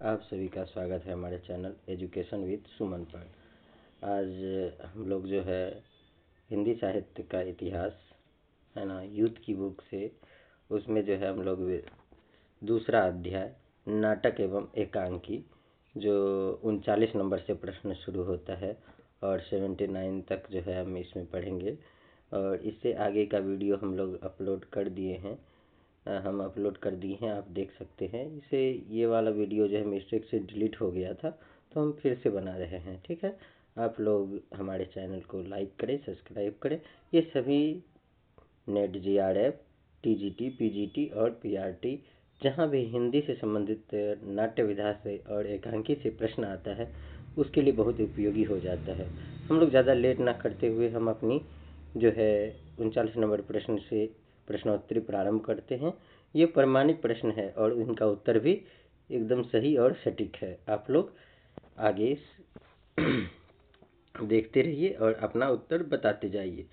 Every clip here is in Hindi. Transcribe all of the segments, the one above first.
आप सभी का स्वागत है हमारे चैनल एजुकेशन विद सुमन पर। आज हम लोग जो है हिंदी साहित्य का इतिहास है ना, यूथ की बुक से, उसमें जो है हम लोग दूसरा अध्याय नाटक एवं एकांकी जो 39 नंबर से प्रश्न शुरू होता है और 79 तक जो है हम इसमें पढ़ेंगे। और इससे आगे का वीडियो हम लोग अपलोड कर दिए हैं, आप देख सकते हैं इसे। ये वाला वीडियो जो है मिस्टेक से डिलीट हो गया था, तो हम फिर से बना रहे हैं। ठीक है, आप लोग हमारे चैनल को लाइक करें, सब्सक्राइब करें। ये सभी नेट जीआरएफ, टीजीटी, पीजीटी और पीआरटी जहाँ भी हिंदी से संबंधित नाट्य विधा से और एकांकी से प्रश्न आता है उसके लिए बहुत उपयोगी हो जाता है। हम लोग ज़्यादा लेट ना करते हुए हम अपनी जो है 39 नंबर प्रश्न से प्रश्नोत्तरी प्रारंभ करते हैं। ये प्रमाणित प्रश्न है और इनका उत्तर भी एकदम सही और सटीक है। आप लोग आगे देखते रहिए और अपना उत्तर बताते जाइए।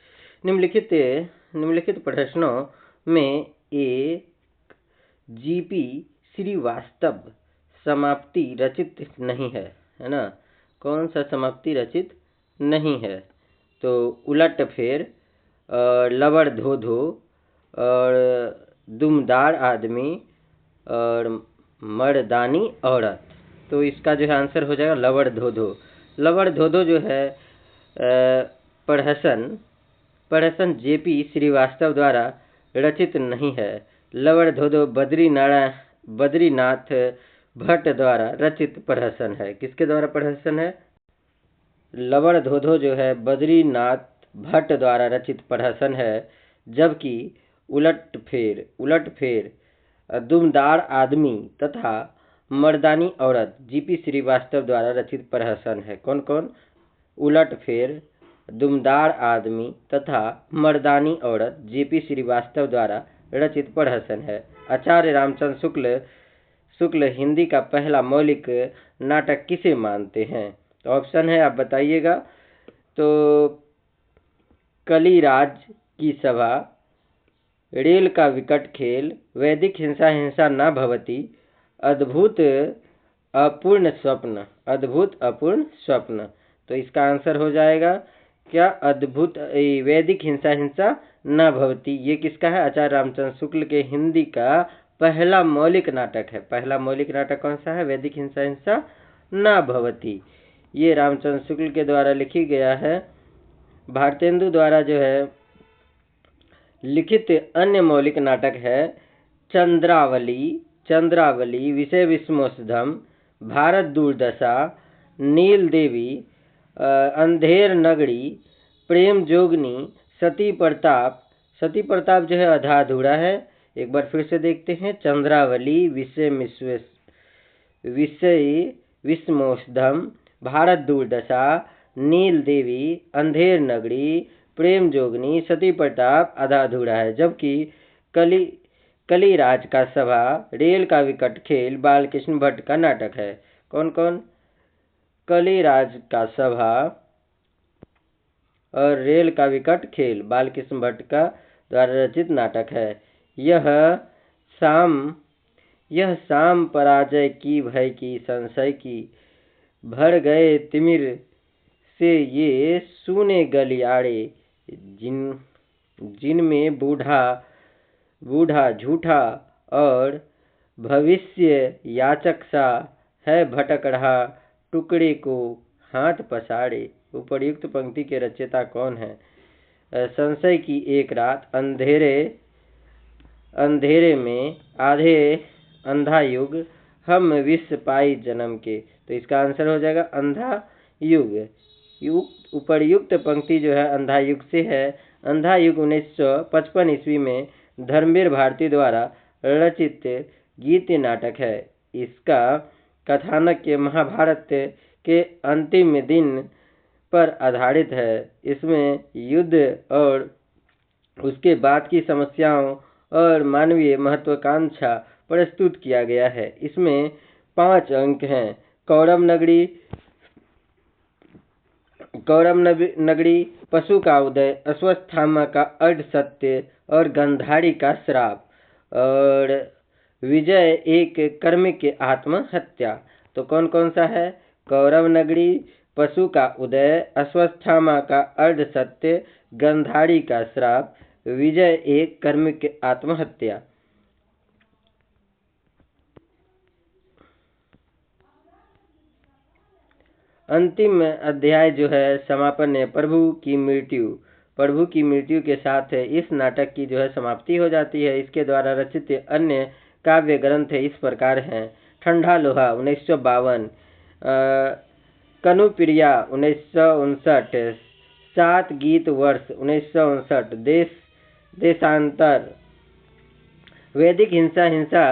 निम्नलिखित प्रश्नों में एक जीपी श्रीवास्तव समाप्ति रचित नहीं है, है ना? कौन सा समाप्ति रचित नहीं है? तो उलट फेर और लवड़ धो धो और दुमदार आदमी और मर्दानी औरत। तो इसका जो है आंसर हो जाएगा लवड़ धो धो। लवड़ धो धो जो है प्रहसन जेपी श्रीवास्तव द्वारा रचित नहीं है। लवड़ धो धो बद्रीनाथ भट्ट द्वारा रचित प्रहसन है। किसके द्वारा प्रहसन है? लवड़ धो धो जो है बद्रीनाथ भट्ट द्वारा रचित प्रहसन है, जबकि उलट फेर दुमदार आदमी तथा मर्दानी औरत जीपी श्रीवास्तव द्वारा रचित प्रहसन है। कौन कौन? उलट फेर, दुमदार आदमी तथा मर्दानी औरत जीपी श्रीवास्तव द्वारा रचित प्रहसन है। आचार्य रामचंद्र शुक्ल हिंदी का पहला मौलिक नाटक किसे मानते हैं? तो ऑप्शन है, आप बताइएगा। तो कलिराज की सभा, रेल का विकट खेल, वैदिक हिंसा न भवति, अद्भुत अपूर्ण स्वप्न। तो इसका आंसर हो जाएगा क्या? वैदिक हिंसा न भवति। ये किसका है? आचार्य रामचंद्र शुक्ल के हिंदी का पहला मौलिक नाटक है। पहला मौलिक नाटक कौन सा है? वैदिक हिंसा न भवति। ये रामचंद्र शुक्ल के द्वारा लिखी गया है। भारतेंदु द्वारा जो है लिखित अन्य मौलिक नाटक है चंद्रावली, विषय विस्मोषधम, भारत दुर्दशा, नील देवी, अंधेर नगरी, प्रेम जोगनी, सती प्रताप जो है आधा अधूरा है। एक बार फिर से देखते हैं। चंद्रावली, विषय विस्मोषधम, भारत दुर्दशा, नील देवी, अंधेर नगरी, प्रेम जोगनी, सती प्रताप आधा अधूरा है। जबकि कलिराज का सभा, रेल का विकट खेल बालकृष्ण भट्ट का नाटक है। कौन कौन? कलिराज का सभा और रेल का विकट खेल बालकृष्ण भट्ट का द्वारा रचित नाटक है। यह शाम पराजय की, भय की, संशय की, भर गए तिमिर से ये सूने गलियारे, जिनमें बूढ़ा झूठा और भविष्य याचक सा है भटक रहा, टुकड़े को हाथ पसारे। उपर्युक्त पंक्ति के रचयिता कौन है? संशय की एक रात, अंधेरे में आधे अंधा युग, हम विष पाई जन्म के। तो इसका आंसर हो जाएगा अंधा युग। उपर्युक्त पंक्ति जो है अंधा युग से है। अंधा युग 1955 ईस्वी में धर्मवीर भारती द्वारा रचित गीत नाटक है। इसका कथानक के महाभारत के अंतिम दिन पर आधारित है। इसमें युद्ध और उसके बाद की समस्याओं और मानवीय महत्वाकांक्षा प्रस्तुत किया गया है। इसमें 5 अंक हैं। कौरव नगरी, पशु का उदय, अश्वत्थामा का अर्ध सत्य और गंधारी का श्राप, और विजय एक कर्म के आत्महत्या। तो कौन कौन सा है? कौरव नगरी, पशु का उदय, अश्वत्थामा का अर्ध सत्य, गंधारी का श्राप, विजय एक कर्म के आत्महत्या। अंतिम अध्याय जो है समापन है प्रभु की मृत्यु। प्रभु की मृत्यु के साथ इस नाटक की जो है समाप्ति हो जाती है। इसके द्वारा रचित अन्य काव्य ग्रंथ इस प्रकार हैं: ठंडा लोहा 1952, कनुप्रिया 1959, 7 गीत वर्ष 1959, देशांतर, वैदिक हिंसा हिंसा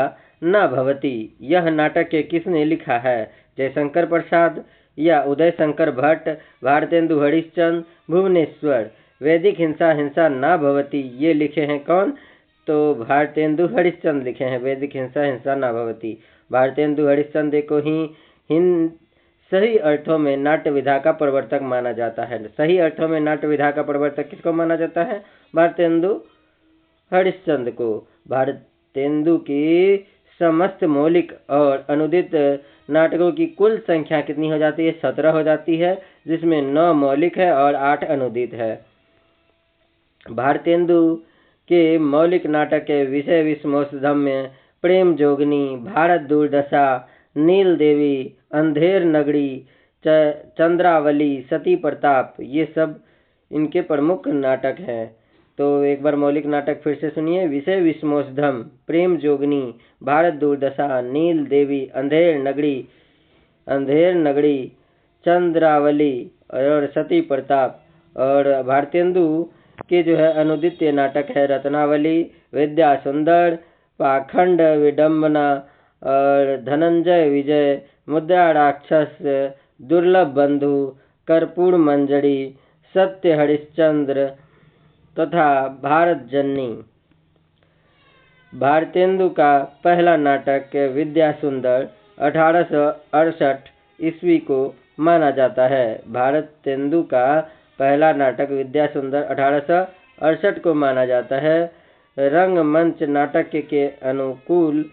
न भवती। यह नाटक किसने लिखा है? जयशंकर प्रसाद या उदय शंकर भट्ट, भारतेंदु हरिश्चंद्र, भुवनेश्वर। वैदिक हिंसा हिंसा न भवती ये लिखे हैं कौन? तो भारतेंदु हरिश्चंद्र लिखे हैं वैदिक हिंसा हिंसा न भवती। भारतेंदु हरिश्चंद्र को ही सही अर्थों में नाट्य विधा का प्रवर्तक माना जाता है। सही अर्थों में नाट्य विधा का प्रवर्तक किसको माना जाता है? भारतेंदु हरिश्चंद्र को। भारतेंदु की समस्त मौलिक और अनुदित नाटकों की कुल संख्या कितनी हो जाती है? 17 हो जाती है, जिसमें 9 मौलिक है और 8 अनुदित है। भारतेंदु के मौलिक नाटक के विषय विस्मोषधम में प्रेम जोगनी, भारत दुर्दशा, नील देवी, अंधेर नगरी, चंद्रावली, सती प्रताप, ये सब इनके प्रमुख नाटक हैं। तो एक बार मौलिक नाटक फिर से सुनिए: विषय विस्मोषधम, प्रेम जोगनी, भारत दुर्दशा, नील देवी, अंधेर नगरी, चंद्रावली और सती प्रताप। और भारतेंदु के जो है अनुदित नाटक है रत्नावली, विद्या सुंदर, पाखंड विडंबना और धनंजय विजय, मुद्रा राक्षस, दुर्लभ बंधु, कर्पूर मंजरी, सत्य हरिश्चंद्र तथा भारत जननी। भारतेंदु का पहला नाटक विद्या सुंदर 1868 ईस्वी को माना जाता है। भारतेंदु का पहला नाटक विद्या सुंदर 1868 को माना जाता है। रंगमंच नाटक के अनुकूल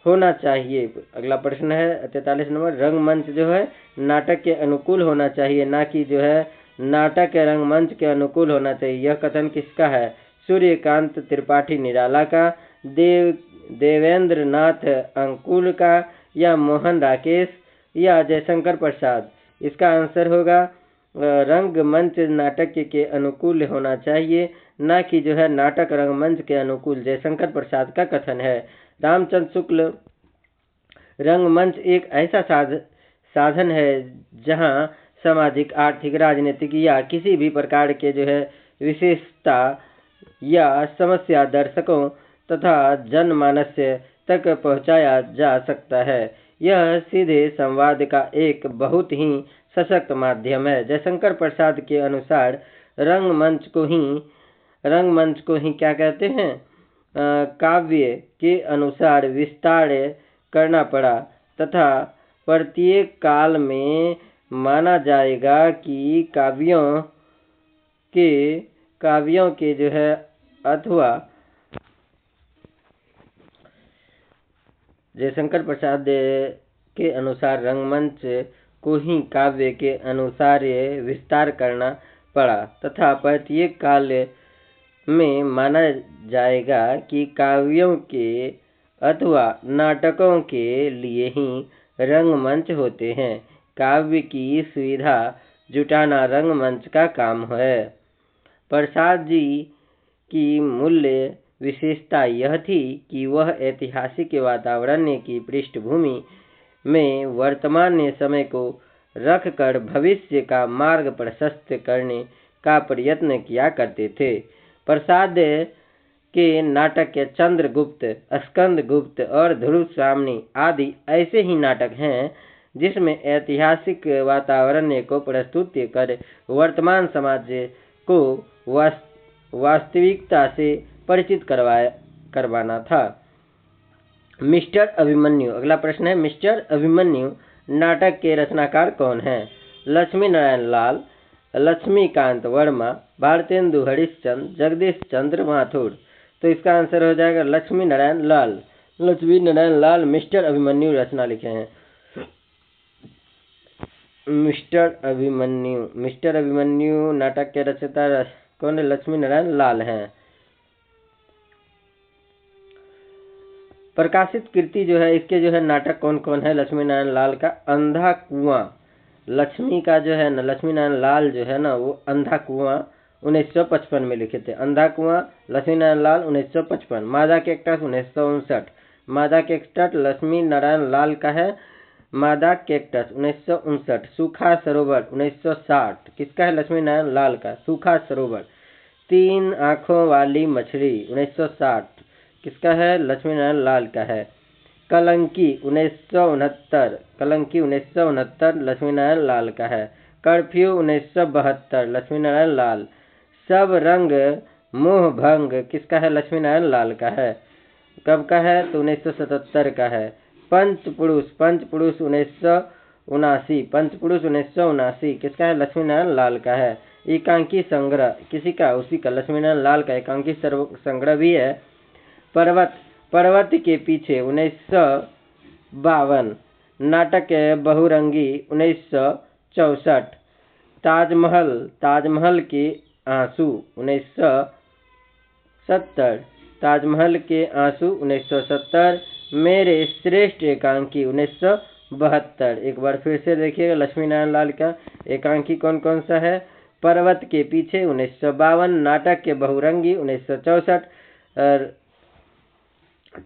होना चाहिए। अगला प्रश्न है 43 नंबर। रंगमंच जो है नाटक के अनुकूल होना चाहिए, ना कि जो है नाटक रंगमंच के अनुकूल होना चाहिए। यह कथन किसका है? सूर्यकांत त्रिपाठी निराला का, देवेंद्र नाथ अंकुल का, या मोहन राकेश या जयशंकर प्रसाद? इसका आंसर होगा रंगमंच नाटक के अनुकूल होना चाहिए, ना कि जो है नाटक रंगमंच के अनुकूल। जयशंकर प्रसाद का कथन है। रामचंद्र शुक्ल, रंगमंच एक ऐसा साधन है जहां सामाजिक, आर्थिक, राजनीतिक या किसी भी प्रकार के जो है विशेषता या समस्या दर्शकों तथा जनमानस तक पहुंचाया जा सकता है। यह सीधे संवाद का एक बहुत ही सशक्त माध्यम है। जयशंकर प्रसाद के अनुसार रंगमंच को ही क्या कहते हैं? काव्य के अनुसार विस्तार करना पड़ा तथा प्रत्येक काल में माना जाएगा कि काव्यों के जो है अथवा जयशंकर प्रसाद के अनुसार रंगमंच को ही काव्य के अनुसार विस्तार करना पड़ा तथा प्रत्येक काल में माना जाएगा कि काव्यों के अथवा नाटकों के लिए ही रंगमंच होते हैं। काव्य की सुविधा जुटाना रंगमंच का काम है। प्रसाद जी की मूल्य विशेषता यह थी कि वह ऐतिहासिक वातावरण की पृष्ठभूमि में वर्तमान समय को रखकर भविष्य का मार्ग प्रशस्त करने का प्रयत्न किया करते थे। प्रसाद के नाटक के चंद्रगुप्त, स्कंदगुप्त और ध्रुव स्वामिनी आदि ऐसे ही नाटक हैं जिसमें ऐतिहासिक वातावरण को प्रस्तुत कर वर्तमान समाज को वास्तविकता से परिचित करवाना था। मिस्टर अभिमन्यु, अगला प्रश्न है मिस्टर अभिमन्यु नाटक के रचनाकार कौन हैं? लक्ष्मी नारायण लाल, लक्ष्मीकांत वर्मा, भारतेंदु हरिश्चंद्र, जगदीश चंद्र माथुर। तो इसका आंसर हो जाएगा लक्ष्मी नारायण लाल। लक्ष्मी नारायण लाल मिस्टर अभिमन्यु रचना लिखे हैं। मिस्टर अभिमन्यु नाटक के रचयिता कौन है? लक्ष्मी नारायण लाल हैं। प्रकाशित कृति जो है इसके जो है नाटक कौन कौन है लक्ष्मी नारायण लाल का? अंधा कुआं, लक्ष्मी का जो है ना, लक्ष्मी नारायण लाल जो है ना, वो अंधा कुआं 1955 में लिखे थे। अंधा कुआं लक्ष्मी नारायण लाल 1955। मादा कैक्टस 1959। मादा कैक्टस लक्ष्मी नारायण लाल का है। मादा कैक्टस 1959। सूखा सरोवर 1960 किसका है? लक्ष्मी नारायण लाल का। सूखा सरोवर। तीन आंखों वाली मछली 1960 किसका है? लक्ष्मी नारायण लाल का है। कलंकी 1969, कलंकी 1969 लक्ष्मी नारायण लाल का है। कर्फ्यू 1972 लक्ष्मी नारायण लाल। सब रंग मोह भंग किसका है? लक्ष्मी नारायण लाल का है। कब का है? तो 1977 का है। पंचपुरुष 1979, पंचपुरुष 1979 किसका है? लक्ष्मी नारायण लाल का है। एकांकी संग्रह किसी का? उसी का, लक्ष्मी नारायण लाल का एकांकी संग्रह भी है। पर्वत के पीछे 1952। नाटक बहुरंगी 1964। ताजमहल के आंसू 1970। ताजमहल के आंसू 1970। मेरे श्रेष्ठ एकांकी 1972। एक बार फिर से देखिएगा लक्ष्मी नारायण लाल का एकांकी कौन कौन सा है? पर्वत के पीछे 1952। नाटक के बहुरंगी 1964।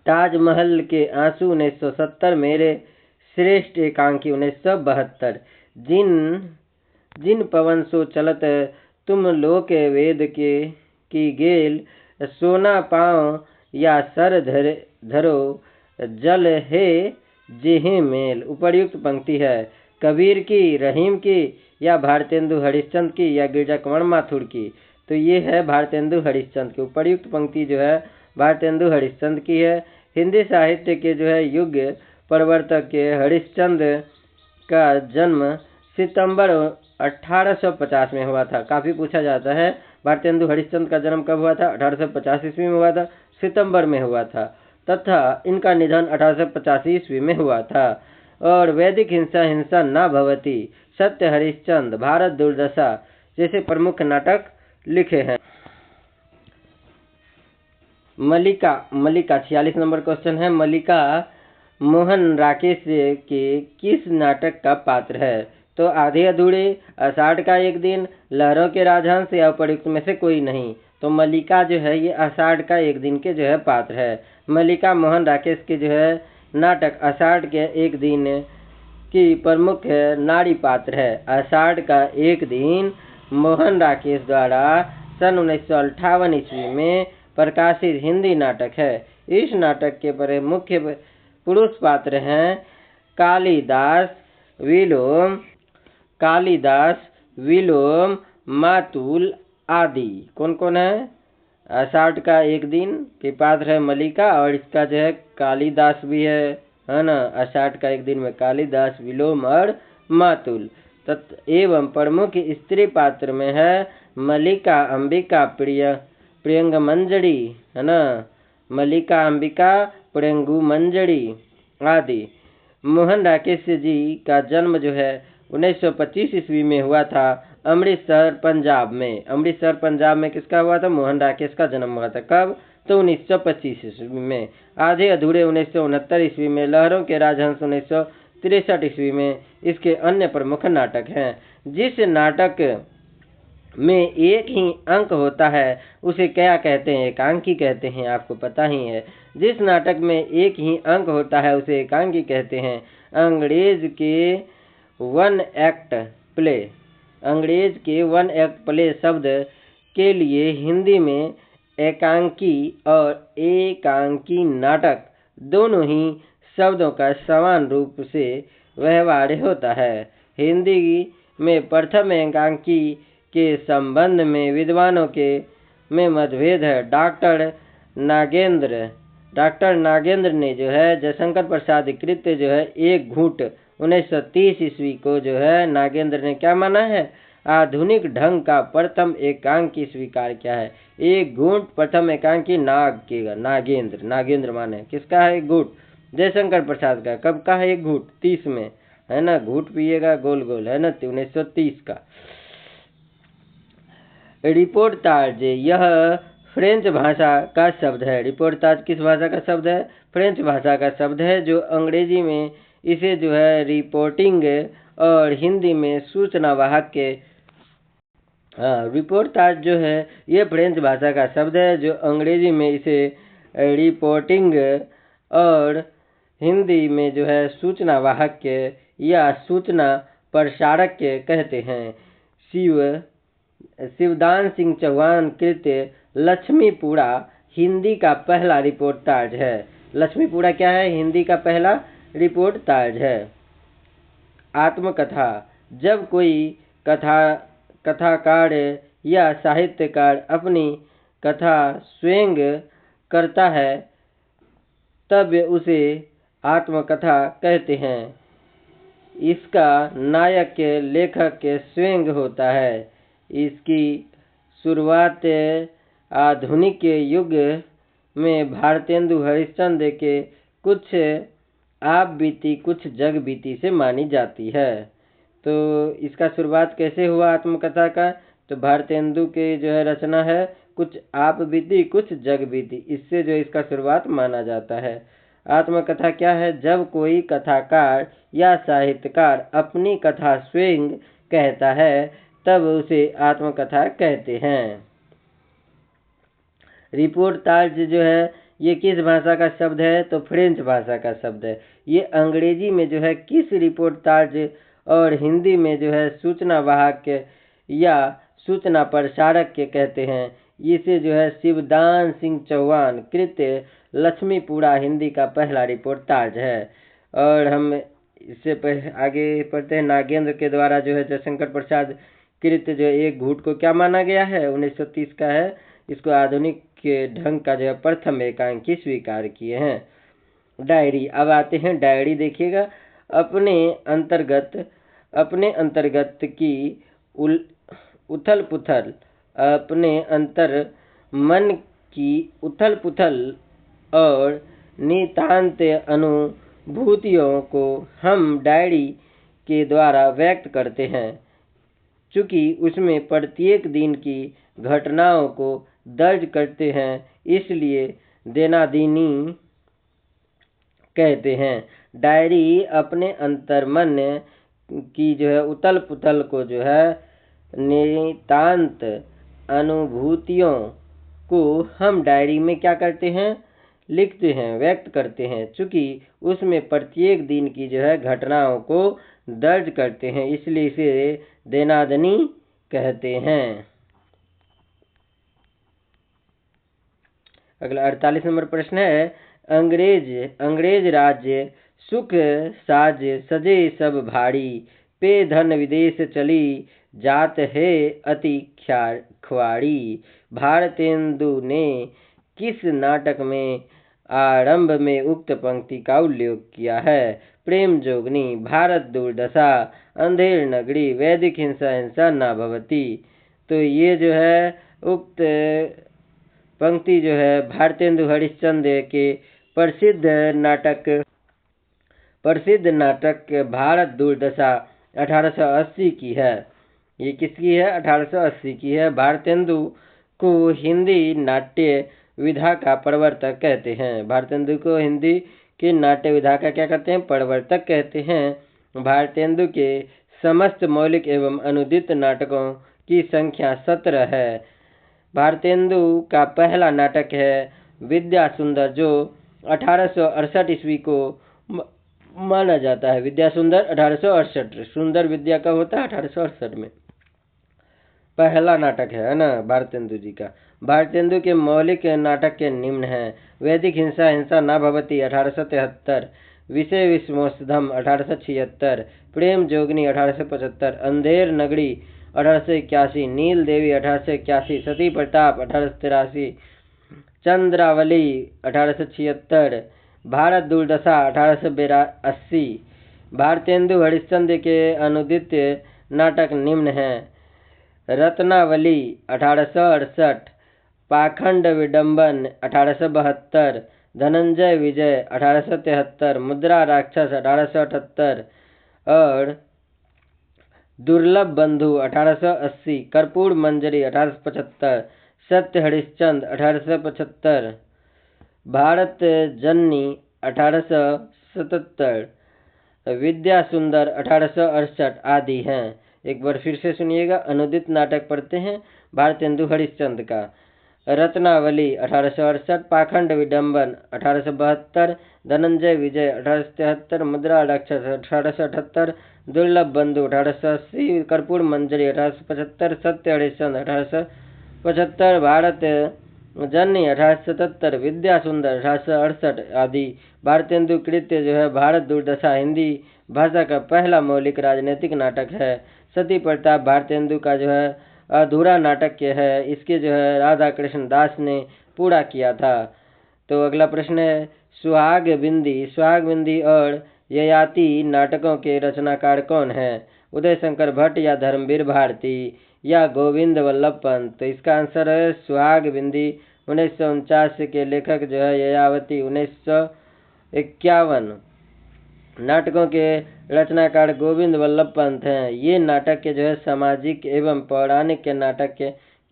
ताजमहल के आंसू 1970। मेरे श्रेष्ठ एकांकी 1972। जिन पवन सो चलत तुम लोक वेद के की गेल, सोना पाँव या सर धरो जल है जेहे मेल। उपर्युक्त पंक्ति है कबीर की, रहीम की, या भारतेंदु हरिश्चंद्र की, या गिरजा कुमार माथुर की? तो ये है भारतेंदु हरिश्चंद्र की। उपर्युक्त पंक्ति जो है भारतेंदु हरिश्चंद्र की है। हिंदी साहित्य के जो है युग प्रवर्तक के हरिश्चंद्र का जन्म सितंबर 1850 में हुआ था। काफ़ी पूछा जाता है भारतेंदु हरिश्चंद्र का जन्म कब हुआ था? 1850 ईस्वी में हुआ था, सितंबर में हुआ था, तथा इनका निधन 1885 ईस्वी में हुआ था। और वैदिक हिंसा न भवती, सत्य हरिश्चंद्र, भारत दुर्दशा जैसे प्रमुख नाटक लिखे हैं। मल्लिका 46 नंबर क्वेश्चन है। मल्लिका मोहन राकेश के किस नाटक का पात्र है? तो आधे अधूरे, आषाढ़ का एक दिन, लहरों के राजहंस, या उपर्युक्त में से कोई नहीं। तो मल्लिका जो है ये आषाढ़ का एक दिन के जो है पात्र है। मल्लिका मोहन राकेश के जो है नाटक आषाढ़ के एक दिन की प्रमुख नारी पात्र है। आषाढ़ का एक दिन मोहन राकेश द्वारा सन 1958 ईस्वी में प्रकाशित हिंदी नाटक है। इस नाटक के मुख्य पुरुष पात्र हैं कालिदास, विलोम, मातुल आदि। कौन कौन है? आषाढ़ का एक दिन के पात्र है मल्लिका, और इसका जो है कालिदास भी है ना। आषाढ़ का एक दिन में कालिदास, विलोम और मातुल। एवं प्रमुख स्त्री पात्र में है मल्लिका, अंबिका, प्रियंग मंजरी, है ना। मल्लिका, अंबिका, प्रियंगु मंजरी आदि। मोहन राकेश जी का जन्म जो है 1925 ईस्वी में हुआ था, अमृतसर पंजाब में। अमृतसर पंजाब में किसका हुआ था? मोहन राकेश का जन्म हुआ था। कब? तो 1925 ईस्वी में। आधे अधूरे 1969 ईस्वी में। लहरों के राजहंस 1963 ईस्वी में। इसके अन्य प्रमुख नाटक हैं। जिस नाटक में एक ही अंक होता है उसे क्या कहते हैं? एकांकी कहते हैं, आपको पता ही है। जिस नाटक में एक ही अंक होता है उसे एकांकी कहते हैं। अंग्रेज के वन एक्ट प्ले शब्द के लिए हिंदी में एकांकी और एकांकी नाटक दोनों ही शब्दों का समान रूप से व्यवहार होता है। हिंदी में प्रथम एकांकी के संबंध में विद्वानों में मतभेद है। डॉक्टर नागेंद्र ने जो है जयशंकर प्रसाद कृत जो है एक घूंट 1930 ईस्वी को जो है नागेंद्र ने क्या माना है? आधुनिक ढंग का प्रथम एकांकी स्वीकार किया है। एक घूंट प्रथम एकांकी नागेंद्र माने किसका है? एक घूंट जयशंकर प्रसाद का। कब का है? एक घूंट 30 में। है ना, घूट पिएगा गोल गोल, है ना, 1930 का। रिपोर्टाज, यह फ्रेंच भाषा का शब्द है। रिपोर्टाज किस भाषा का शब्द है? फ्रेंच भाषा का शब्द है, जो अंग्रेजी में इसे जो है रिपोर्टिंग और हिंदी में सूचना वाहक के रिपोर्टाज जो है ये फ्रेंच भाषा का शब्द है, जो अंग्रेजी में इसे रिपोर्टिंग और हिंदी में जो है सूचना वाहक के या सूचना प्रसारक के कहते हैं। शिवदान सिंह चौहान कृत लक्ष्मीपुरा हिंदी का पहला रिपोर्टाज है। लक्ष्मीपुरा क्या है? हिंदी का पहला रिपोर्टाज है। आत्मकथा, जब कोई कथाकार या साहित्यकार अपनी कथा स्वयं करता है तब उसे आत्मकथा कहते हैं। इसका नायक लेखक स्वयं होता है। इसकी शुरुआत आधुनिक युग में भारतेंदु हरिश्चंद्र के कुछ आप बीती कुछ जग बीती से मानी जाती है। तो इसका शुरुआत कैसे हुआ आत्मकथा का? तो भारतेंदु के जो है रचना है कुछ आप बीती कुछ जग बीती, इससे जो इसका शुरुआत माना जाता है। आत्मकथा क्या है? जब कोई कथाकार या साहित्यकार अपनी कथा स्वयं कहता है तब उसे आत्मकथा कहते हैं। रिपोर्टाज जो है ये किस भाषा का शब्द है? तो फ्रेंच भाषा का शब्द है। ये अंग्रेजी में जो है किस रिपोर्टाज और हिंदी में जो है सूचना वाहक या सूचना प्रसारक के कहते हैं। इसे जो है शिवदान सिंह चौहान कृत लक्ष्मीपुरा हिंदी का पहला रिपोर्टाज है। और हम इससे आगे पढ़ते हैं। नागेंद्र के द्वारा जो है जयशंकर प्रसाद कृत जो एक घूट को क्या माना गया है? 1930 का है। इसको आधुनिक के ढंग का जो है प्रथम एकांकी स्वीकार किए हैं। डायरी, अब आते हैं डायरी। देखिएगा, अपने अंतर्गत की उथल पुथल, अपने अंतर मन की उथल पुथल और नितांत अनुभूतियों को हम डायरी के द्वारा व्यक्त करते हैं। चूँकि उसमें प्रत्येक दिन की घटनाओं को दर्ज करते हैं, इसलिए देनादीनी कहते हैं। डायरी अपने अंतर्मन की जो है उथल पुथल को जो है नितांत अनुभूतियों को हम डायरी में क्या करते हैं? लिखते हैं, व्यक्त करते हैं। चूँकि उसमें प्रत्येक दिन की जो है घटनाओं को दर्ज करते हैं, इसलिए इसे देनादनी कहते हैं। अगला 48 नंबर प्रश्न है। अंग्रेज राज्य सुख साज सजे सब भारी, पे धन विदेश चली जात है अति ख्वाड़ी। भारतेंदु ने किस नाटक में आरंभ में उक्त पंक्ति का उल्लेख किया है? प्रेम जोगनी, भारत दुर्दशा, अंधेर नगरी, वैदिक हिंसा हिंसा न भवती। तो ये जो है उक्त पंक्ति जो है भारतेंदु हरिश्चंद्र के प्रसिद्ध नाटक भारत दुर्दशा 1880 की है। ये किसकी है? 1880 की है। भारतेंदु को हिंदी नाट्य विधा का प्रवर्तक कहते हैं। भारतेंदु को हिंदी की नाट्य विधा का क्या कहते हैं? प्रवर्तक कहते हैं। भारतेंदु के समस्त मौलिक एवं अनुदित नाटकों की संख्या 17 है। भारतेंदु का पहला नाटक है विद्या सुंदर, जो 1868 ईस्वी को माना जाता है। विद्या सुंदर 1868, सुंदर विद्या का होता है 1868 में। पहला नाटक है ना भारतेंदु जी का। भारतेंदु के मौलिक नाटक के निम्न हैं। वैदिक हिंसा हिंसा न भवती 1873, विषय विषमोषधम 1876, प्रेम जोगनी 1875, अंधेर नगरी 1881, नील देवी 1881, सती प्रताप 1883, चंद्रावली 1876, भारत दुर्दशा 1882। भारतेंदु हरिश्चंद्र के अनुदित नाटक निम्न हैं। रत्नावली 1868, पाखंड विडंबन 1872, धनंजय विजय 1873, मुद्रा राक्षस 1878 और दुर्लभ बंधु 1880, कर्पूर मंजरी 1875, सत्य हरिश्चंद्र 1875, भारत जननी 1877, विद्या सुंदर 1868 आदि हैं। एक बार फिर से सुनिएगा। अनुदित नाटक पढ़ते हैं भारतेंदु हरिश्चंद्र का। रत्नावली 1868, पाखंड विडंबन 1872, धनंजय विजय 1873, मुद्रा राक्षस 1878, दुर्लभ बंधु 1880, कर्पूर मंजरी 1875, सत्य हरिश्चंद्र 1875, भारत जननी 1877, विद्या सुंदर 1868 आदि। भारतेंदु कृत्य जो है भारत दुर्दशा हिंदी भाषा का पहला मौलिक राजनीतिक नाटक है। सती प्रताप भारतेंदु का जो है अधूरा नाटक है। इसके जो है राधा कृष्ण दास ने पूरा किया था। तो अगला प्रश्न है, सुहाग बिंदी और ययाति नाटकों के रचनाकार कौन है? उदय शंकर भट्ट या धर्मवीर भारती या गोविंद वल्लभ पंत? तो इसका आंसर है सुहाग बिंदी 1949 के लेखक जो है ययावती 1951। नाटकों के रचनाकार गोविंद वल्लभ पंत हैं। ये नाटक के जो है सामाजिक एवं पौराणिक के नाटक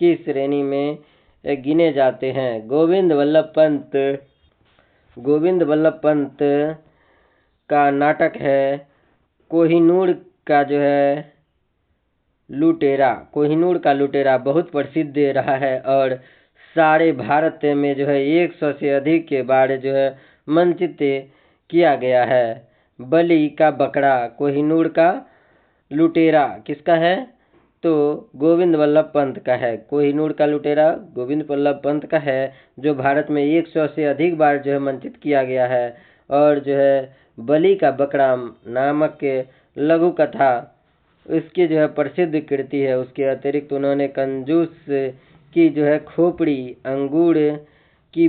की श्रेणी में गिने जाते हैं। गोविंद वल्लभ पंत का नाटक है कोहिनूर का लुटेरा बहुत प्रसिद्ध रहा है और सारे भारत में जो है 100 से अधिक के बार जो है मंचित किया गया है। बलि का बकरा कोहिनूर का लुटेरा किसका है? तो गोविंद वल्लभ पंत का है। कोहिनूर का लुटेरा गोविंद वल्लभ पंत का है, जो भारत में 100 से अधिक बार जो है मंचित किया गया है। और जो है बलि का बकरा नामक लघु कथा इसकी जो है प्रसिद्ध कृति है। उसके अतिरिक्त उन्होंने कंजूस की जो है खोपड़ी, अंगूर की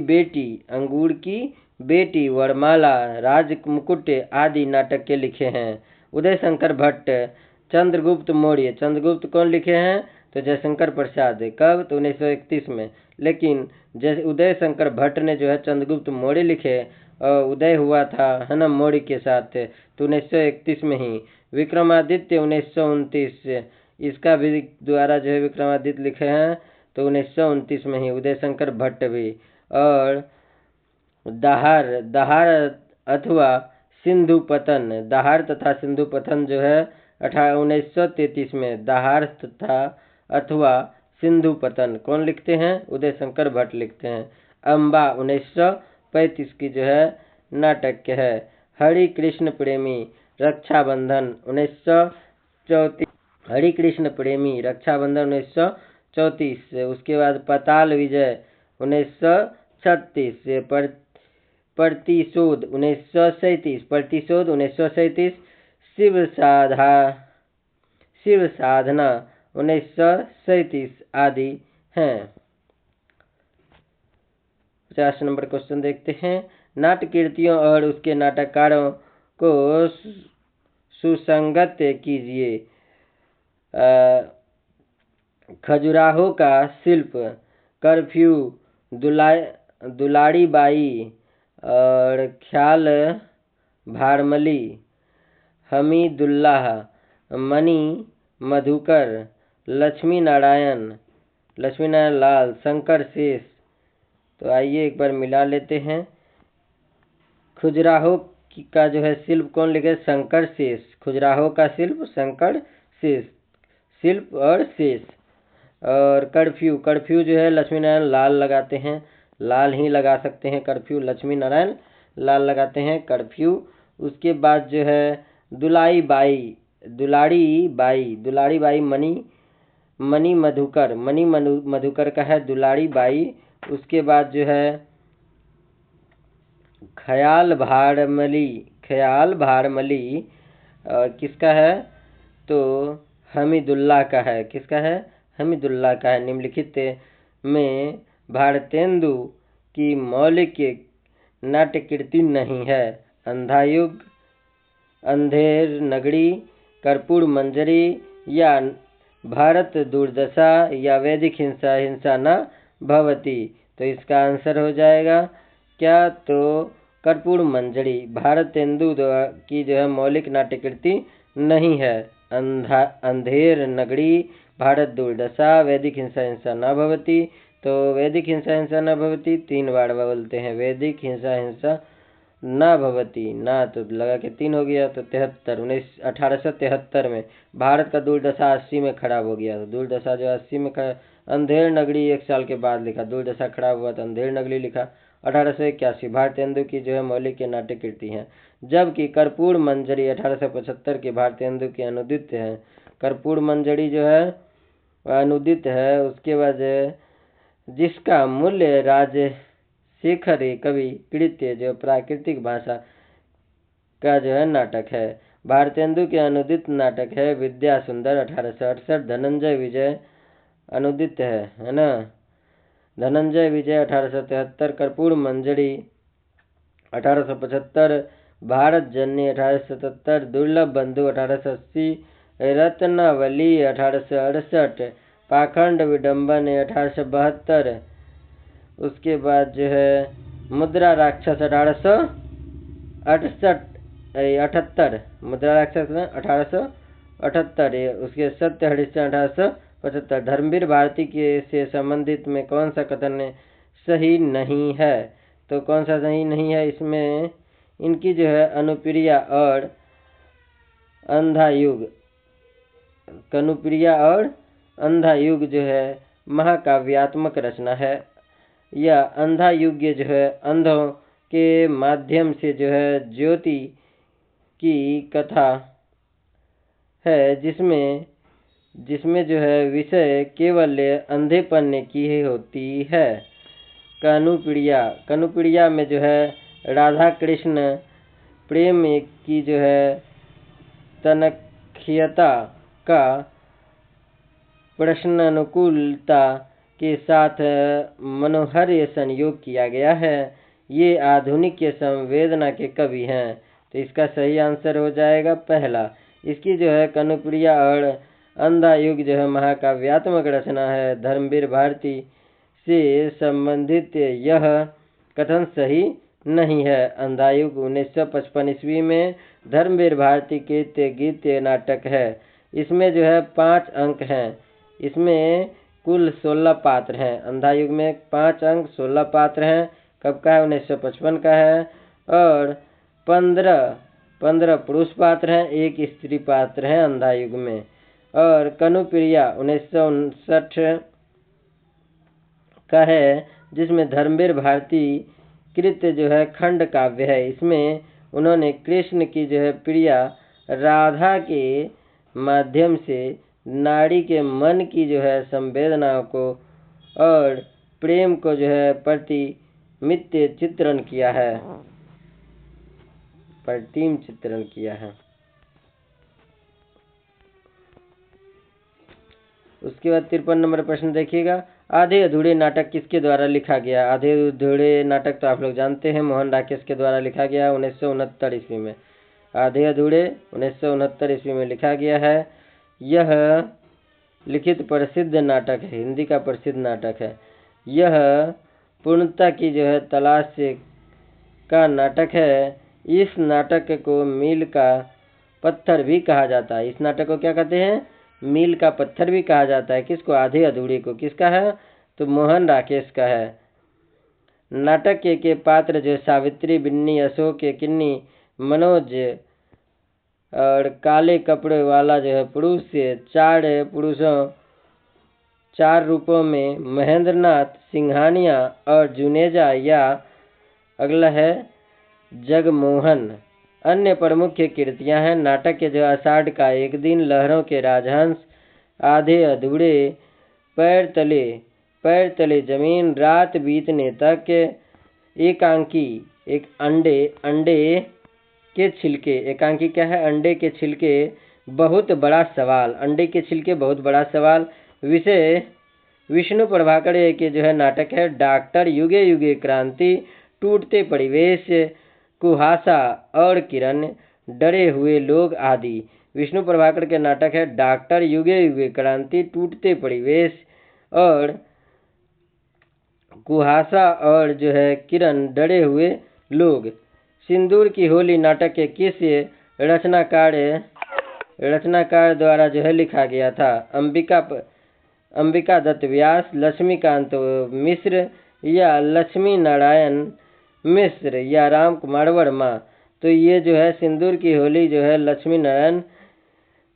बेटी, वरमाला, राजमुकुट आदि नाटक के लिखे हैं। उदय शंकर भट्ट चंद्रगुप्त मौर्य। चंद्रगुप्त कौन लिखे हैं? तो जयशंकर प्रसाद। कब? तो 1931 में। लेकिन उदय शंकर भट्ट ने जो है चंद्रगुप्त मौर्य लिखे और उदय हुआ था है ना मौर्य के साथ, तो 1931 में ही। विक्रमादित्य 1929, इसका भी द्वारा जो है विक्रमादित्य लिखे हैं तो 1929 में ही उदय शंकर भट्ट भी। और दहार अथवा सिंधु पतन, दहार तथा सिंधु पतन जो है 1933 में। दहार तथा अथवा सिंधु पतन कौन लिखते हैं? उदय शंकर भट्ट लिखते हैं। अम्बा 1935 की जो है नाटक है। हरि कृष्ण प्रेमी रक्षाबंधन 1934, हरि कृष्ण प्रेमी रक्षाबंधन 1934। उसके बाद पाताल विजय 1936, प्रतिशोध 1937, शिव साधना 1937 आदि हैं। 50 नंबर क्वेश्चन देखते हैं। नाट्य कृतियों और उसके नाटककारों को सुसंगत कीजिए। खजुराहो का शिल्प, कर्फ्यू, दुलाड़ी बाई और ख्याल भारमली, हमीदुल्लाह, मणि मधुकर, लक्ष्मी नारायण लाल, शंकर शेष। तो आइए एक बार मिला लेते हैं। खजुराहो का जो है शिल्प कौन लिखे? शंकर शेष। खजुराहो का शिल्प शंकर शेष, शिल्प और शेष। और कर्फ्यू जो है लक्ष्मी नारायण लाल लगाते हैं, लाल ही लगा सकते हैं कर्फ्यू, लक्ष्मी नारायण लाल लगाते हैं कर्फ्यू। उसके बाद जो है दुलाड़ी बाई मणि मधुकर का है दुलाड़ी बाई। उसके बाद जो है ख्याल भारमली किसका है? तो हमीदुल्लाह का है। किसका है? हमीदुल्लाह का है। निम्नलिखित में भारतेंदु की मौलिक नाट्य कृति नहीं है। अंधा युग, अंधेर नगरी, कर्पूर मंजरी या भारत दुर्दशा या वैदिक हिंसा न भवती। तो इसका आंसर हो जाएगा क्या? तो कर्पूर मंजरी भारतेंदु की जो है मौलिक नाट्य कृति नहीं है। अंधेर नगरी भारत दुर्दशा वैदिक हिंसा हिंसा न भवती। तो वैदिक हिंसा हिंसा न भवती 3 बार बोलते हैं, वैदिक हिंसा हिंसा न भवती, ना तो लगा के 3 हो गया, तो 1873 में भारत का दुर्दशा 80 में खराब हो गया। तो दुर्दशा जो 80 में अंधेर नगरी 1 साल के बाद लिखा, दुर्दशा खराब हुआ तो अंधेर नगरी लिखा। 1881 भारतेंदु की जो है मौलिक के नाट्य कृति है, जबकि कर्पूर मंजरी 1875 के भारतेंदु की अनुदित है। कर्पूर मंजरी जो है अनुदित है। उसके बाद जिसका मूल्य राजशेखर कवि कृत्य जो प्राकृतिक भाषा का जो है नाटक है। भारतेंदु के अनुदित नाटक है विद्या सुंदर 1868। धनंजय विजय अनुदित है ना, धनंजय विजय 1873। कर्पूर मंजरी 1875। भारत जननी 1877। दुर्लभ बंधु 1880। रत्नावली 1868। पाखंड विडंबन 1872। उसके बाद जो है मुद्रा राक्षस 1878, मुद्रा राक्षस 1878। उसके सत्य हरिश्चंद्र 1875। धर्मवीर भारती के से संबंधित में कौन सा कथन सही नहीं है? तो कौन सा सही नहीं है? इसमें इनकी जो है अनुप्रिया और अंधा युग, कनुप्रिया और अंधा युग जो है महाकाव्यात्मक रचना है। यह अंधा युग जो है अंधों के माध्यम से जो है ज्योति की कथा है, जिसमें जो है विषय केवल अंधेपन की ही होती है। कनुप्रिया में जो है राधा कृष्ण प्रेम की जो है तन्मयता का प्रश्नानुकूलता के साथ मनोहर संयोग किया गया है। ये आधुनिक के संवेदना के कवि हैं। तो इसका सही आंसर हो जाएगा पहला। इसकी जो है कनुप्रिया और अंधा युग जो है महाकाव्यात्मक रचना है। धर्मवीर भारती से संबंधित यह कथन सही नहीं है। अंधा युग 1955 ईस्वी में धर्मवीर भारती के गीत नाटक है। इसमें जो है 5 अंक हैं। इसमें कुल 16 पात्र हैं। अंधा युग में 5 अंक 16 पात्र हैं। कब का है? 1955 का है। और 15 पुरुष पात्र हैं, 1 स्त्री पात्र हैं अंधा युग में। और कनुप्रिया 1959 का है, जिसमें धर्मवीर भारती कृत जो है खंड काव्य है। इसमें उन्होंने कृष्ण की जो है प्रिया राधा के माध्यम से नारी के मन की जो है संवेदनाओं को और प्रेम को जो है प्रतिमित चित्रण किया है, प्रतिम चित्रण किया है। उसके बाद 53 नंबर प्रश्न देखिएगा। आधे अधूरे नाटक किसके द्वारा लिखा गया? आधे अधूरे नाटक तो आप लोग जानते हैं, मोहन राकेश के द्वारा लिखा गया 1969 ईस्वी में। आधे अधूरे 1969 ईस्वी में लिखा गया है। यह लिखित प्रसिद्ध नाटक है, हिंदी का प्रसिद्ध नाटक है। यह पूर्णता की जो है तलाश से का नाटक है। इस नाटक को मील का पत्थर भी कहा जाता है। इस नाटक को क्या कहते हैं? मील का पत्थर भी कहा जाता है। किसको? आधे अधूरे को। किसका है? तो मोहन राकेश का है। नाटक के पात्र जो सावित्री, बिन्नी, अशोक, किन्नी, मनोज और काले कपड़े वाला जो है पुरुष से 4 रूपों में महेंद्रनाथ, सिंघानिया और जुनेजा या अगला है जगमोहन। अन्य प्रमुख कृतियां हैं। नाटक के जो आषाढ़ का एक दिन, लहरों के राजहंस, आधे अधूरे, पैर तले जमीन, रात बीतने तक, एकांकी, एक अंडे के छिलके। एकांकी क्या है? अंडे के छिलके, बहुत बड़ा सवाल। अंडे के छिलके, बहुत बड़ा सवाल। विषय विष्णु प्रभाकर के जो है नाटक है। डॉक्टर, युगे युगे क्रांति, टूटते परिवेश, कुहासा और किरण, डरे हुए लोग आदि। विष्णु प्रभाकर के नाटक है डॉक्टर, युगे युगे क्रांति, टूटते परिवेश और कुहासा और जो है किरण, डरे हुए लोग। सिंदूर की होली नाटक के किस रचनाकार द्वारा जो है लिखा गया था? अंबिका दत्त व्यास, लक्ष्मीकांत मिश्र या लक्ष्मी नारायण मिश्र या राम कुमार वर्मा? तो ये जो है सिंदूर की होली जो है लक्ष्मी नारायण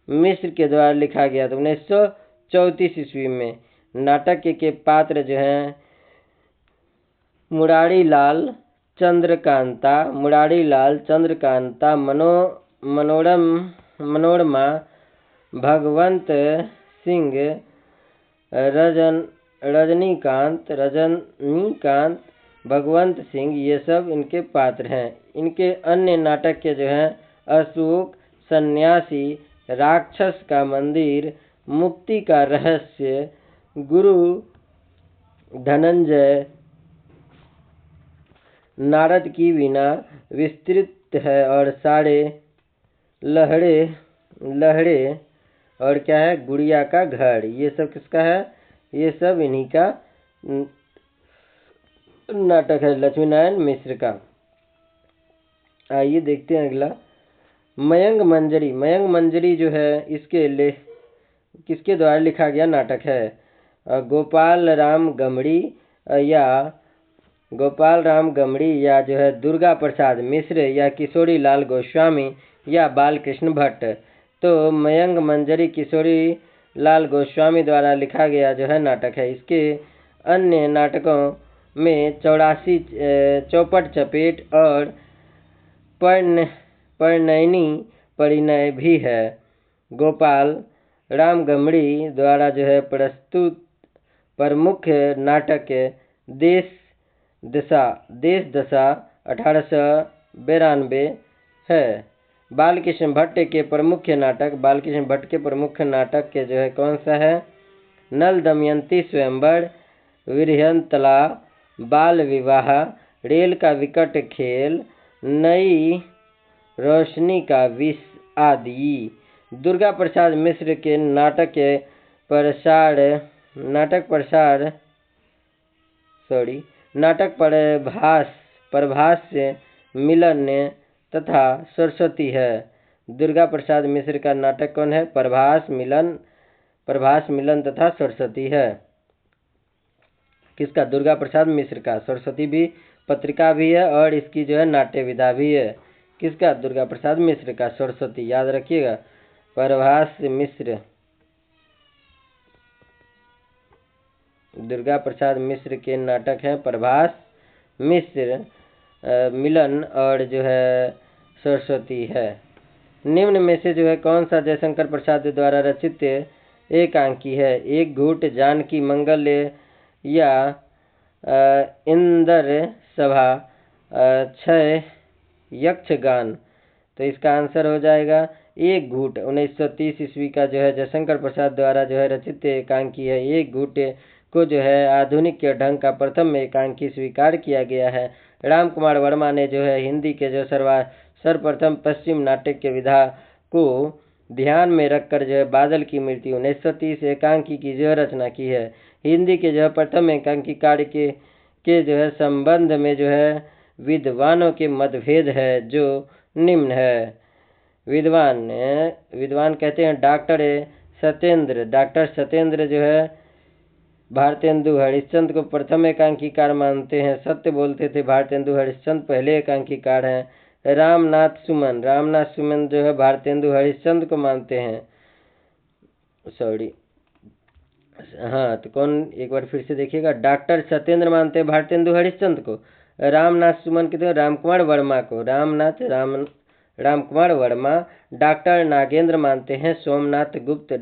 मिश्र के द्वारा लिखा गया था 1934 ईस्वी में। नाटक के पात्र जो हैं मुरारी लाल चंद्रकांता, मनोरमा, भगवंत सिंह, रजनीकांत, भगवंत सिंह, ये सब इनके पात्र हैं। इनके अन्य नाटक के जो हैं अशोक, सन्यासी, राक्षस का मंदिर, मुक्ति का रहस्य, गुरु धनंजय, नारद की वीणा विस्तृत है और सारे लहड़े और क्या है गुड़िया का घर, ये सब किसका है? ये सब इन्हीं का नाटक है, लक्ष्मी नारायण मिश्र का। आइए देखते हैं अगला। मयंग मंजरी जो है किसके द्वारा लिखा गया नाटक है? गोपाल राम गमड़ी या जो है दुर्गा प्रसाद मिश्र या किशोरी लाल गोस्वामी या बालकृष्ण भट्ट? तो मयंग मंजरी किशोरी लाल गोस्वामी द्वारा लिखा गया जो है नाटक है। इसके अन्य नाटकों में 84 चौपट चपेट और परिणय भी है। गोपाल राम गमड़ी द्वारा जो है प्रस्तुत प्रमुख नाटक देश दशा 1892 है। बालकृष्ण भट्ट के प्रमुख नाटक के जो है कौन सा है? नल दमयंती स्वयंवर, विरहंतला, बाल विवाह, रेल का विकट खेल, नई रोशनी का विष आदि। दुर्गा प्रसाद मिश्र के नाटक प्रभास मिलन तथा सरस्वती है। दुर्गा प्रसाद मिश्र का नाटक कौन है? प्रभास मिलन तथा सरस्वती है। किसका? दुर्गा प्रसाद मिश्र का। सरस्वती भी पत्रिका भी है और इसकी जो है नाट्य विधा भी है। किसका? दुर्गा प्रसाद मिश्र का। सरस्वती याद रखिएगा। प्रभास मिश्र, दुर्गा प्रसाद मिश्र के नाटक हैं प्रभास मिश्र, मिलन और जो है सरस्वती है। निम्न में से जो है कौन सा जयशंकर प्रसाद द्वारा रचित एकांकी है? एक घूट, जानकी मंगल या इंदर सभा, छय यक्षगान? तो इसका आंसर हो जाएगा एक घूट। 1930 ईस्वी का जो है जयशंकर प्रसाद द्वारा जो है रचित एकांकी है। एक घूट को जो है आधुनिक के ढंग का प्रथम एकांकी स्वीकार किया गया है। राम कुमार वर्मा ने जो है हिंदी के जो सर्वप्रथम पश्चिम नाट्य के विधा को ध्यान में रखकर जो है बादल की मृत्यु 1930 एकांकी की जो रचना की है। हिंदी के जो है प्रथम एकांकी कार्य के जो है संबंध में जो है विद्वानों के मतभेद है जो निम्न है। विद्वान कहते हैं डॉक्टर सत्येंद्र जो है भारतेंदु हरिश्चंद्र को प्रथम एकांकीकार मानते हैं। सत्य बोलते थे भारतेंदु हरिश्चंद्र पहले एकांकीकार हैं। रामनाथ सुमन जो है भारतेंदु हरिश्चंद्र को मानते हैं। हाँ, तो कौन? एक बार फिर से देखिएगा। डॉक्टर सत्येंद्र मानते हैं भारतेंदु हरिश्चंद्र को। रामनाथ सुमन कहते हैं रामकुमार वर्मा को। रामकुमार वर्मा। डॉक्टर नागेंद्र मानते हैं सोमनाथ गुप्त।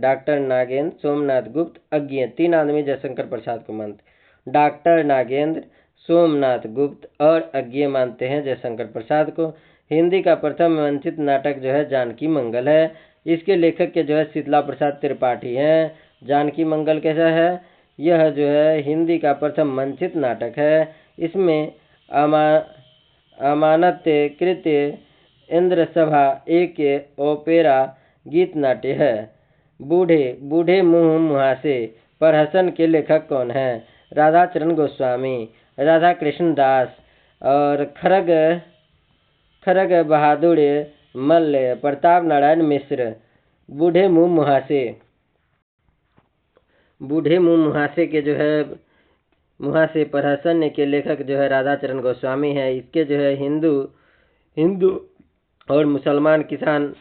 सोमनाथ गुप्त अज्ञेय। 3 आदमी जयशंकर प्रसाद को मानते। डॉक्टर नागेंद्र, सोमनाथ गुप्त और अज्ञेय मानते हैं जयशंकर प्रसाद को। हिंदी का प्रथम मंचित नाटक जो है जानकी मंगल है। इसके लेखक के जो है शीतला प्रसाद त्रिपाठी हैं। जानकी मंगल कैसा है? यह जो है हिंदी का प्रथम मंचित नाटक है। इसमें अमानतकृत इंद्र सभा एक ओपेरा गीत नाट्य है। बूढ़े मुँह मुहासे प्रहसन के लेखक कौन है? राधाचरण गोस्वामी, राधा कृष्ण दास और खरग बहादुर मल्ल, प्रताप नारायण मिश्र। बूढ़े मुँह मुहासे। बूढ़े मुँह मुहासे के जो है मुहासे प्रहसन के लेखक जो है राधाचरण गोस्वामी है। इसके जो है हिंदू और मुसलमान किसान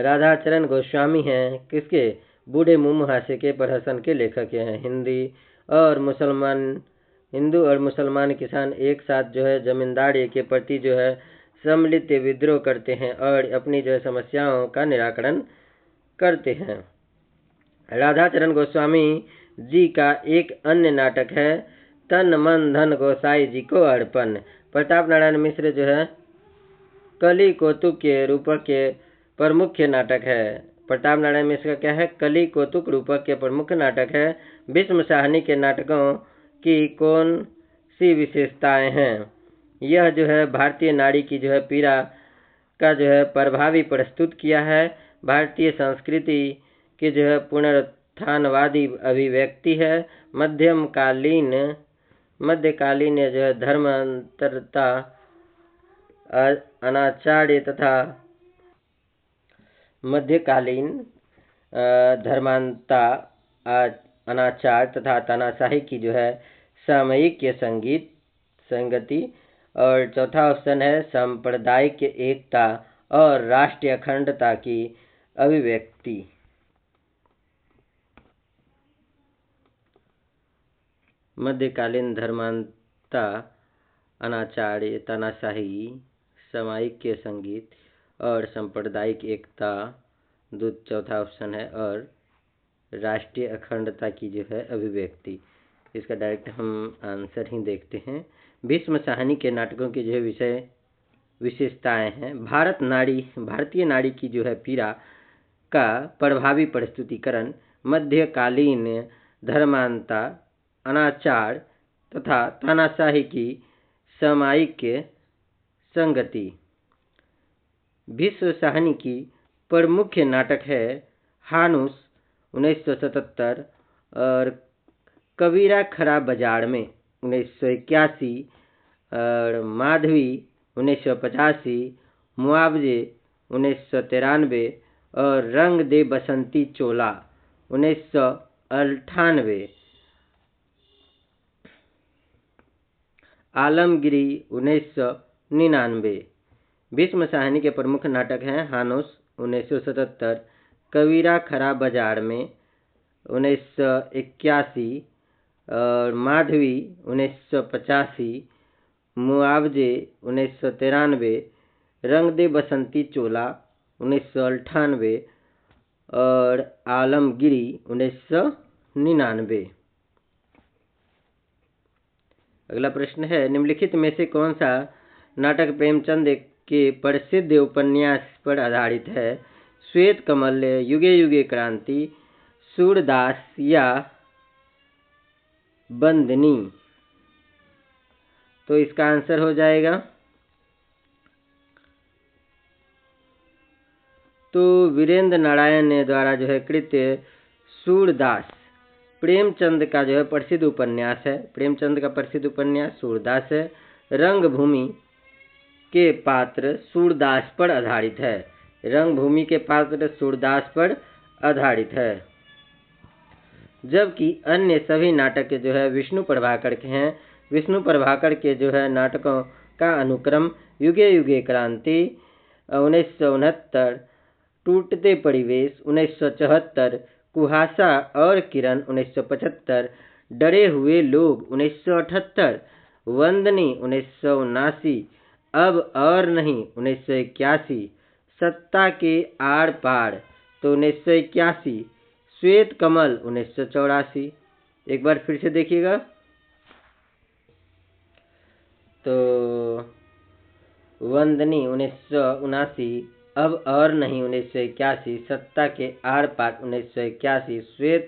राधाचरण गोस्वामी हैं किसके? बूढ़े मुँह मुहासे के प्रहसन के लेखक हैं। हिंदू और मुसलमान किसान एक साथ जो है जमींदारी के प्रति जो है सम्मिलित विद्रोह करते हैं और अपनी जो है समस्याओं का निराकरण करते हैं। राधाचरण गोस्वामी जी का एक अन्य नाटक है तन मन धन गोसाई जी को अर्पण। प्रताप नारायण मिश्र जो है कली कौतुक के रूपक के प्रमुख नाटक है। प्रताप नारायण मिश्र का क्या है? कली कौतुक रूपक के प्रमुख नाटक है। भीष्म साहनी के नाटकों की कौन सी विशेषताएं हैं? यह जो है भारतीय नारी की जो है पीड़ा का जो है प्रभावी प्रस्तुत किया है। भारतीय संस्कृति की जो है पुनरुत्थानवादी अभिव्यक्ति है। मध्यकालीन जो है धर्मांतरता, अनाचार्य तथा मध्यकालीन धर्मांतरता, अनाचार तथा तानाशाही की जो है सामयिक संगति। और चौथा ऑप्शन है सांप्रदायिक एकता और राष्ट्रीय अखंडता की अभिव्यक्ति। मध्यकालीन धर्मांतरता, अनाचार्य, तानाशाही, सामयिक संगीत और सांप्रदायिक एकता चौथा ऑप्शन है, और राष्ट्रीय अखंडता की जो है अभिव्यक्ति। इसका डायरेक्ट हम आंसर ही देखते हैं। भीष्म साहनी के नाटकों की जो है विशेषताएं हैं। भारतीय नारी की जो है पीड़ा का प्रभावी प्रस्तुतिकरण, मध्यकालीन धर्मांतरता, अनाचार तथा तानाशाही की सामयिक संगति। भीष्म साहनी की प्रमुख नाटक है हानुस 1977 और कबीरा खरा बाजार में 1981 और माधवी 1985, मुआवजे 1993 और रंग दे बसंती चोला 1998, आलमगिरी 1999। भीष्म साहनी के प्रमुख नाटक हैं हानुस 1977, कबीरा खरा बाजार में 1981 और माधवी 1985, मुआवजे 1993, रंग दे बसंती चोला 1998 और आलमगिरी 1999। अगला प्रश्न है, निम्नलिखित में से कौन सा नाटक प्रेमचंद के प्रसिद्ध उपन्यास पर आधारित है? श्वेत कमल, युगे युगे क्रांति, सूरदास या बंदनी? तो इसका आंसर हो जाएगा तो वीरेंद्र नारायण द्वारा जो है कृत सूरदास प्रेमचंद का जो है प्रसिद्ध उपन्यास है। प्रेमचंद का प्रसिद्ध उपन्यास सूरदास है। रंगभूमि के पात्र सूरदास पर आधारित है। रंगभूमि के पात्र सूरदास पर आधारित है। जबकि अन्य सभी नाटक जो है विष्णु प्रभाकर के हैं। विष्णु प्रभाकर के जो है नाटकों का अनुक्रम युगे युगे क्रांति 1969, टूटते परिवेश 1974, कुहासा और किरण 1975, डरे हुए लोग 1978, वंदनी 1979, अब और नहीं 1981, सत्ता के आर पार तो 1981, श्वेत कमल 1984। एक बार फिर से देखिएगा तो वंदनी 1979, अब और नहीं 1981, सत्ता के आर पार 1981, श्वेत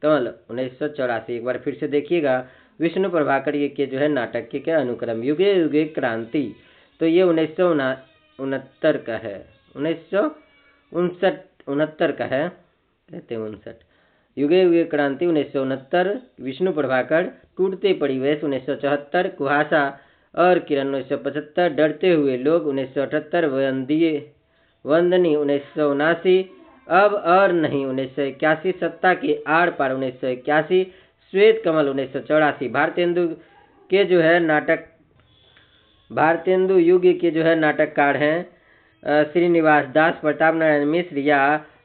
कमल 1984। एक बार फिर से देखिएगा विष्णु प्रभाकर के जो है नाटक के अनुक्रम युगे युगे क्रांति तो ये 1969 का है, 1969 का है, कहते हैं 59। युगे युगे क्रांति 1969, विष्णु प्रभाकर, टूटते परिवेश 1974, कुहासा और किरण 1975, डरते हुए लोग 1978, वंदनी 1979, अब और नहीं 1981, सत्ता के आर पार 1981, श्वेत कमल 1984। भारतेंदु युग के जो है नाटककार हैं श्रीनिवास दास, प्रताप नारायण मिश्र या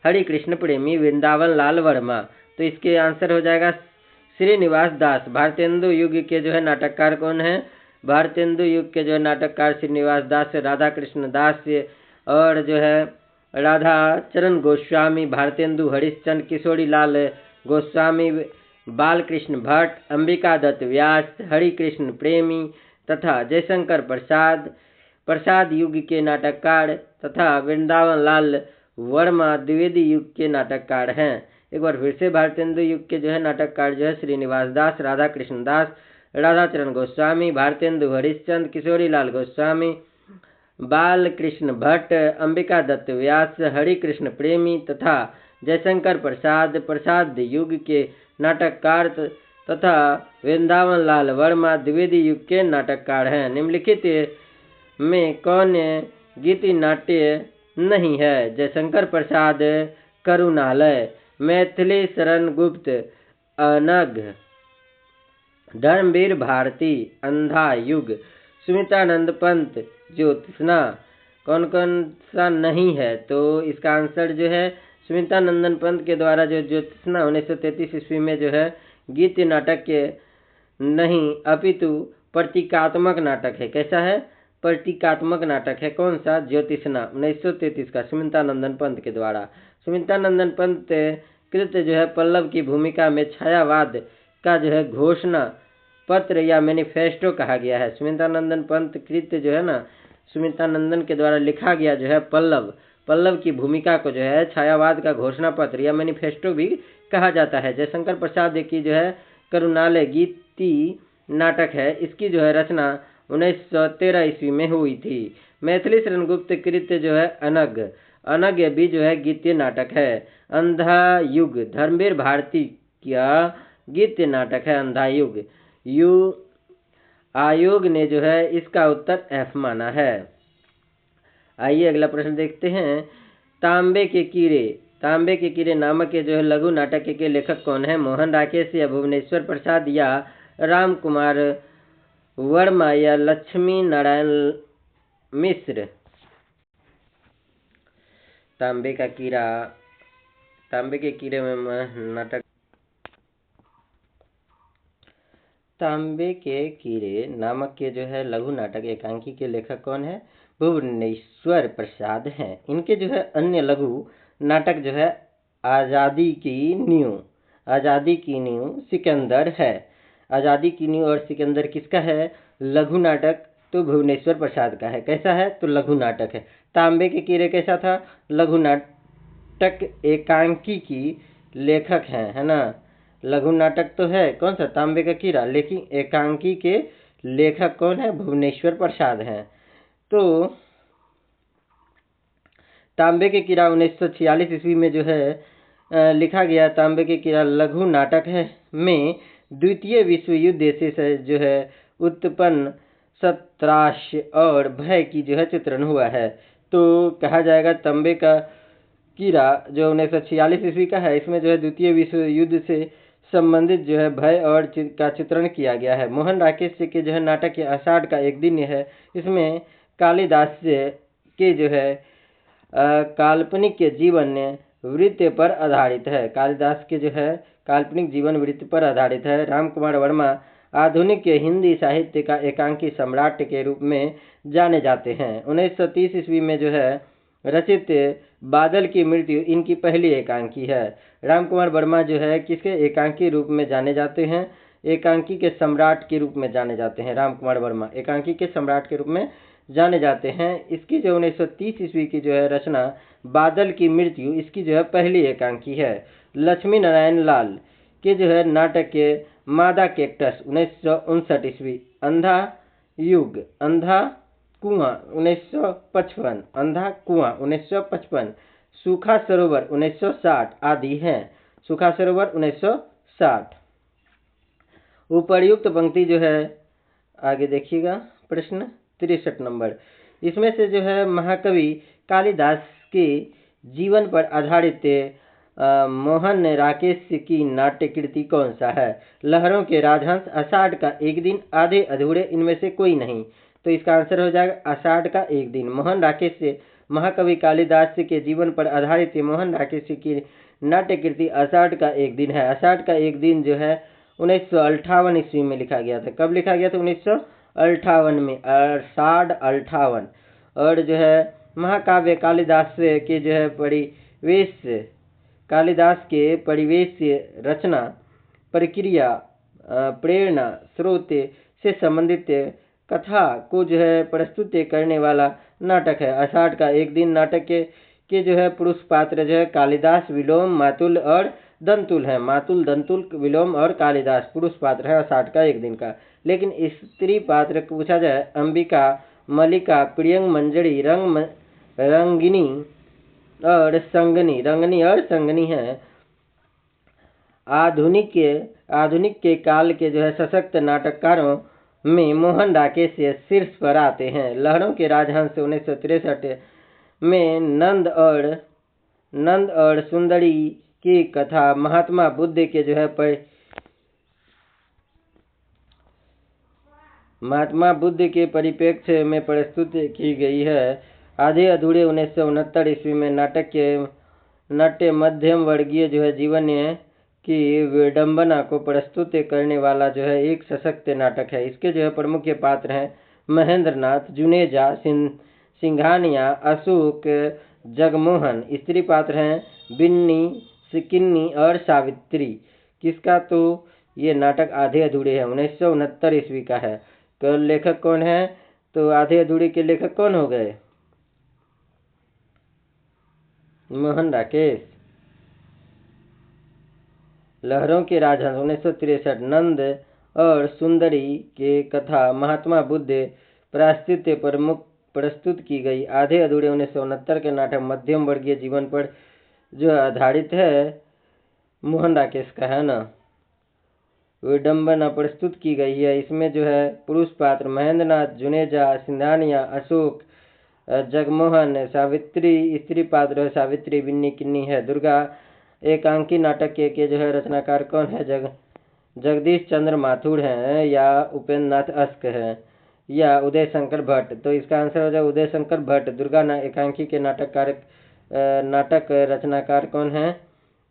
हरिकृष्ण प्रेमी, वृंदावन लाल वर्मा। तो इसके आंसर हो जाएगा श्रीनिवास दास। भारतेंदु युग के जो है नाटककार कौन है? भारतेंदु युग के जो है नाटककार श्रीनिवास दास, राधा कृष्ण दास और जो है राधा चरण गोस्वामी, भारतेंदु हरिश्चंद्र, किशोरी लाल गोस्वामी, बालकृष्ण भट्ट, अंबिका दत्त व्यास, हरिकृष्ण प्रेमी तथा जयशंकर प्रसाद युग के नाटककार तथा वृंदावन लाल वर्मा द्विवेदी युग के नाटककार हैं। एक बार फिर से भारतेंदु युग के जो है नाटककार जो है श्रीनिवास दास, राधा कृष्ण दास, राधाचरण गोस्वामी, भारतेंदु हरिश्चंद्र, किशोरी लाल गोस्वामी, बालकृष्ण भट्ट, अंबिका दत्त व्यास, हरिकृष्ण प्रेमी तथा जयशंकर प्रसाद युग के नाटककार तथा वृंदावन लाल वर्मा द्विवेदी युग के नाटककार हैं। निम्नलिखित में कौन गीति नाट्य नहीं है? जयशंकर प्रसाद करुणालय, मैथिली शरण गुप्त अनघ, धर्मवीर भारती अंधा युग, सुमित्रानंद पंत ज्योत्सना। कौन कौन सा नहीं है? तो इसका आंसर जो है सुमित्रानंदन पंत के द्वारा जो ज्योत्सना 1933 ईस्वी में जो है गीत नाटक के नहीं अपितु प्रतीकात्मक नाटक है। कैसा है? प्रतीकात्मक नाटक है। कौन सा? ज्योतिषना 1933 का सुमित्रानंदन पंत के द्वारा। सुमित्रानंदन पंत कृत जो है पल्लव की भूमिका में छायावाद का जो है घोषणा पत्र या मैनिफेस्टो कहा गया है। सुमित्रानंदन पंत कृत जो है ना सुमित्रानंदन के द्वारा लिखा गया जो है पल्लव की भूमिका को जो है छायावाद का घोषणा पत्र या मैनिफेस्टो भी कहा जाता है। जयशंकर प्रसाद की जो है करुणालय गीति नाटक है, इसकी जो है रचना 1913 ईस्वी में हुई थी। मैथिली शरण गुप्त कृत्य जो है अनग भी जो है गीतीय नाटक है। अंधा युग धर्मवीर भारती का गीतीय नाटक है। अंधा युग आयोग ने जो है इसका उत्तर एफ माना है। आइए अगला प्रश्न देखते हैं। तांबे के कीड़े नामक के जो है लघु नाटक के लेखक कौन है? मोहन राकेश या भुवनेश्वर प्रसाद या राम कुमार वर्मा या लक्ष्मी नारायण मिश्र। तांबे के कीड़े में नाटक तांबे के कीड़े नामक के जो है लघु नाटक एकांकी के लेखक कौन है? भुवनेश्वर प्रसाद हैं। इनके जो है अन्य लघु नाटक जो है आज़ादी की नींव सिकंदर है। आज़ादी की नींव और सिकंदर किसका है? लघु नाटक तो भुवनेश्वर प्रसाद का है। कैसा है? तो लघु नाटक है। तांबे के कीड़े कैसा था? लघु नाटक एकांकी की लेखक हैं, है ना। लघु नाटक तो है कौन सा? तांबे का कीड़ा, लेकिन एकांकी के लेखक कौन है? भुवनेश्वर प्रसाद हैं। तो तांबे के कीड़ा 1946 ईस्वी में जो है लिखा गया। तांबे के कीड़ा लघु नाटक है में द्वितीय विश्व युद्ध से जो है उत्पन्न सत्राश और भय की जो है चित्रण हुआ है। तो कहा जाएगा तांबे का कीड़ा जो 1946 ईस्वी का है, इसमें जो है द्वितीय विश्व युद्ध से संबंधित जो है भय और का चित्रण किया गया है। मोहन राकेश के जो है नाटक आषाढ़ का एक दिन है, इसमें कालिदास के जो है काल्पनिक के जीवन वृत्त पर आधारित है। कालिदास के जो है काल्पनिक जीवन वृत्त पर आधारित है। राम कुमार वर्मा आधुनिक हिंदी साहित्य का एकांकी सम्राट के रूप में जाने जाते हैं। 1930 ईस्वी में जो है रचित बादल की मृत्यु इनकी पहली एकांकी है। राम कुमार वर्मा जो है किसके एकांकी रूप में जाने जाते हैं? एकांकी के सम्राट के रूप में जाने जाते हैं। राम कुमार वर्मा एकांकी के सम्राट के रूप में जाने जाते हैं। इसकी जो 1930 ईस्वी की जो है रचना बादल की मृत्यु, इसकी जो है पहली एकांकी है। लक्ष्मी नारायण लाल के जो है नाटक के मादा कैक्टस 1959 ईस्वी, अंधा युग, अंधा कुआं 1955, सूखा सरोवर 1960 आदि हैं। सूखा सरोवर 1960। उपर्युक्त पंक्ति जो है आगे देखिएगा, प्रश्न 63 नंबर। इसमें से जो है महाकवि कालिदास के जीवन पर आधारित मोहन राकेश की नाट्य कृति कौन सा है? लहरों के राजहंस, आषाढ़ का एक दिन, आधे अधूरे, इनमें से कोई नहीं। तो इसका आंसर हो जाएगा आषाढ़ का एक दिन। मोहन राकेश से महाकवि कालिदास के जीवन पर आधारित मोहन राकेश की नाट्य कृति आषाढ़ का एक दिन है। आषाढ़ का एक दिन जो है 1958 ईस्वी में लिखा गया था। कब लिखा गया था? 1958 में, आषाढ़ 58। और जो है महाकाव्य कालिदास के जो है परिवेश, कालिदास के परिवेश रचना प्रक्रिया प्रेरणा स्रोत से संबंधित कथा को जो है प्रस्तुत करने वाला नाटक है। आषाढ़ का एक दिन नाटक के जो है पुरुष पात्र जो है कालिदास, विलोम, मातुल और दंतुल है। मातुल, दंतुल, विलोम और कालिदास पुरुष पात्र है आषाढ़ का एक दिन का। लेकिन स्त्री पात्र पूछा जाए, अंबिका, मल्लिका, प्रियंग, मंजरी, रंगिनी और संगनी है। आधुनिक के काल के जो है सशक्त नाटककारों में मोहन राकेश शीर्ष पर आते हैं। लहरों के राजहंस 1963 में नंद और सुंदरी की कथा महात्मा बुद्ध के जो है महात्मा बुद्ध के परिप्रेक्ष्य में प्रस्तुत की गई है। आधे अधूरे 1969 ईस्वी में नाट्य मध्यम वर्गीय जो है जीवन की विडंबना को प्रस्तुत करने वाला जो है एक सशक्त नाटक है। इसके जो है प्रमुख पात्र हैं महेंद्रनाथ, जुनेजा, सिंघानिया, अशोक, जगमोहन। स्त्री पात्र हैं बिन्नी, सिकिन्नी और सावित्री। किसका? तो ये नाटक आधे अधूरे है 1969 ईस्वी का है। तो लेखक कौन है? तो आधे अधूरे के लेखक कौन हो गए? मोहन राकेश। लहरों के राजहंस 1963, नंद और सुंदरी के कथा महात्मा बुद्ध प्रायश्चित्य प्रमुख प्रस्तुत की गई। आधे अधूरे 1969 के नाटक मध्यम वर्गीय जीवन पर जो आधारित है मोहन राकेश का है ना, विडंबना प्रस्तुत की गई है। इसमें जो है पुरुष पात्र महेंद्रनाथ, जुनेजा, सिंधानिया, अशोक, जगमोहन, सावित्री। स्त्री पात्र है सावित्री, बिन्नी, किन्नी है। दुर्गा एकांकी नाटक के जो है रचनाकार कौन है? जगदीश चंद्र माथुर हैं या उपेंद्र नाथ अस्क है या उदय शंकर भट्ट। तो इसका आंसर हो जाए उदय शंकर भट्ट। दुर्गा एकांकी के नाटक रचनाकार कौन है?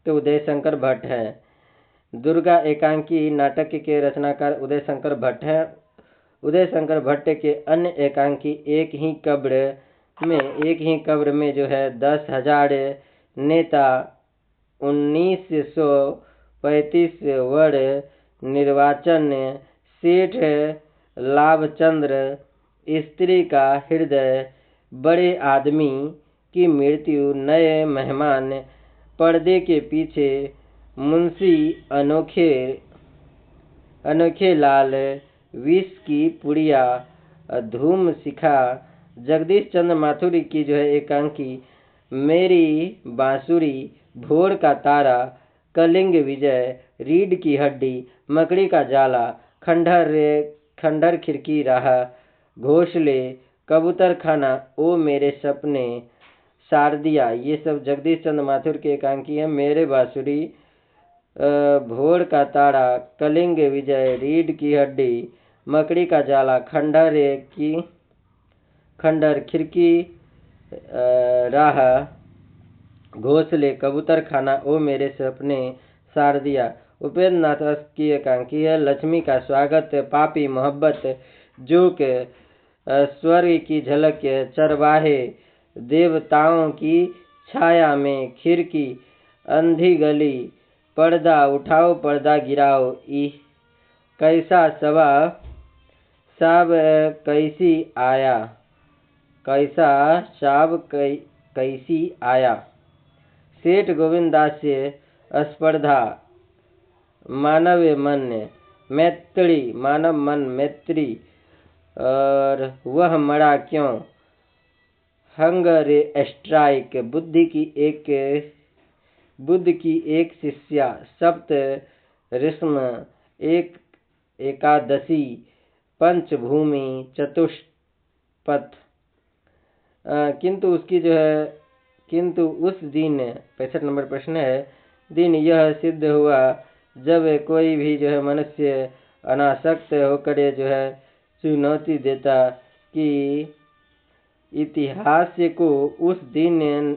तो उदय शंकर भट्ट है। दुर्गा एकांकी नाटक के रचनाकार उदय शंकर भट्ट है। उदय शंकर भट्ट के अन्य एकांकी एक ही कब्र में जो है 10,000 नेता, 1935 वर्ड निर्वाचन, सेठ लाभचंद्र, स्त्री का हृदय, बड़े आदमी की मृत्यु, नए मेहमान, पर्दे के पीछे, मुंशी अनोखे लाल, विष की पुड़िया, धूम शिखा। जगदीश चंद्र माथुर की जो है एकांकी मेरी बांसुरी, भोर का तारा, कलिंग विजय, रीढ़ की हड्डी, मकड़ी का जाला, खंडहर खिड़की राह, घोंसले, कबूतर खाना, ओ मेरे सपने, शारदिया। ये सब जगदीश चंद्र माथुर के एकांकी हैं। मेरे बांसुरी, भोर का तारा, कलिंग विजय, रीढ़ की हड्डी, मकड़ी का जाला, खंडहर खिड़की राह, घोंसले, कबूतर खाना, ओ मेरे सपने, शारदिया। उपेंद्र नाथ की एकांकी है लक्ष्मी का स्वागत, पापी, मोहब्बत, जोक, स्वर्ग की झलक, चरवाहे, देवताओं की छाया में, खिड़की, अंधी गली, पर्दा उठाओ पर्दा गिराओ, कैसा साब कैसी आया, कैसा साब कैसी आया, सेठ गोविंदास से स्पर्धा, मानव मन मैत्री, और वह मरा क्यों, हंगर स्ट्राइक, बुद्धि की एक बुद्ध की एक शिष्या, सप्त ऋष्म, एक एकादशी, पंचभूमि, चतुष्पथ। किंतु उस दिन 65 नंबर प्रश्न है, दिन यह सिद्ध हुआ जब कोई भी मनुष्य अनासक्त होकर चुनौती देता कि इतिहास को उस दिन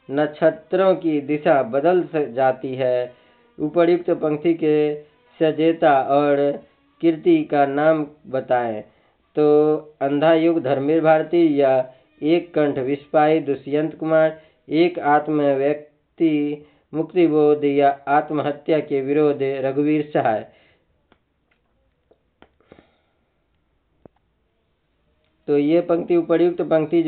नक्षत्रों की दिशा बदल जाती है। उपर्युक्त पंक्ति के सजेता और कीर्ति का नाम बताएं। तो अंधा युग धर्मवीर भारती, या एक कंठ विस्पाई दुष्यंत कुमार, एक आत्म व्यक्ति मुक्तिबोध, या आत्महत्या के विरोध रघुवीर सहाय। तो ये पंक्ति उपर्युक्त पंक्ति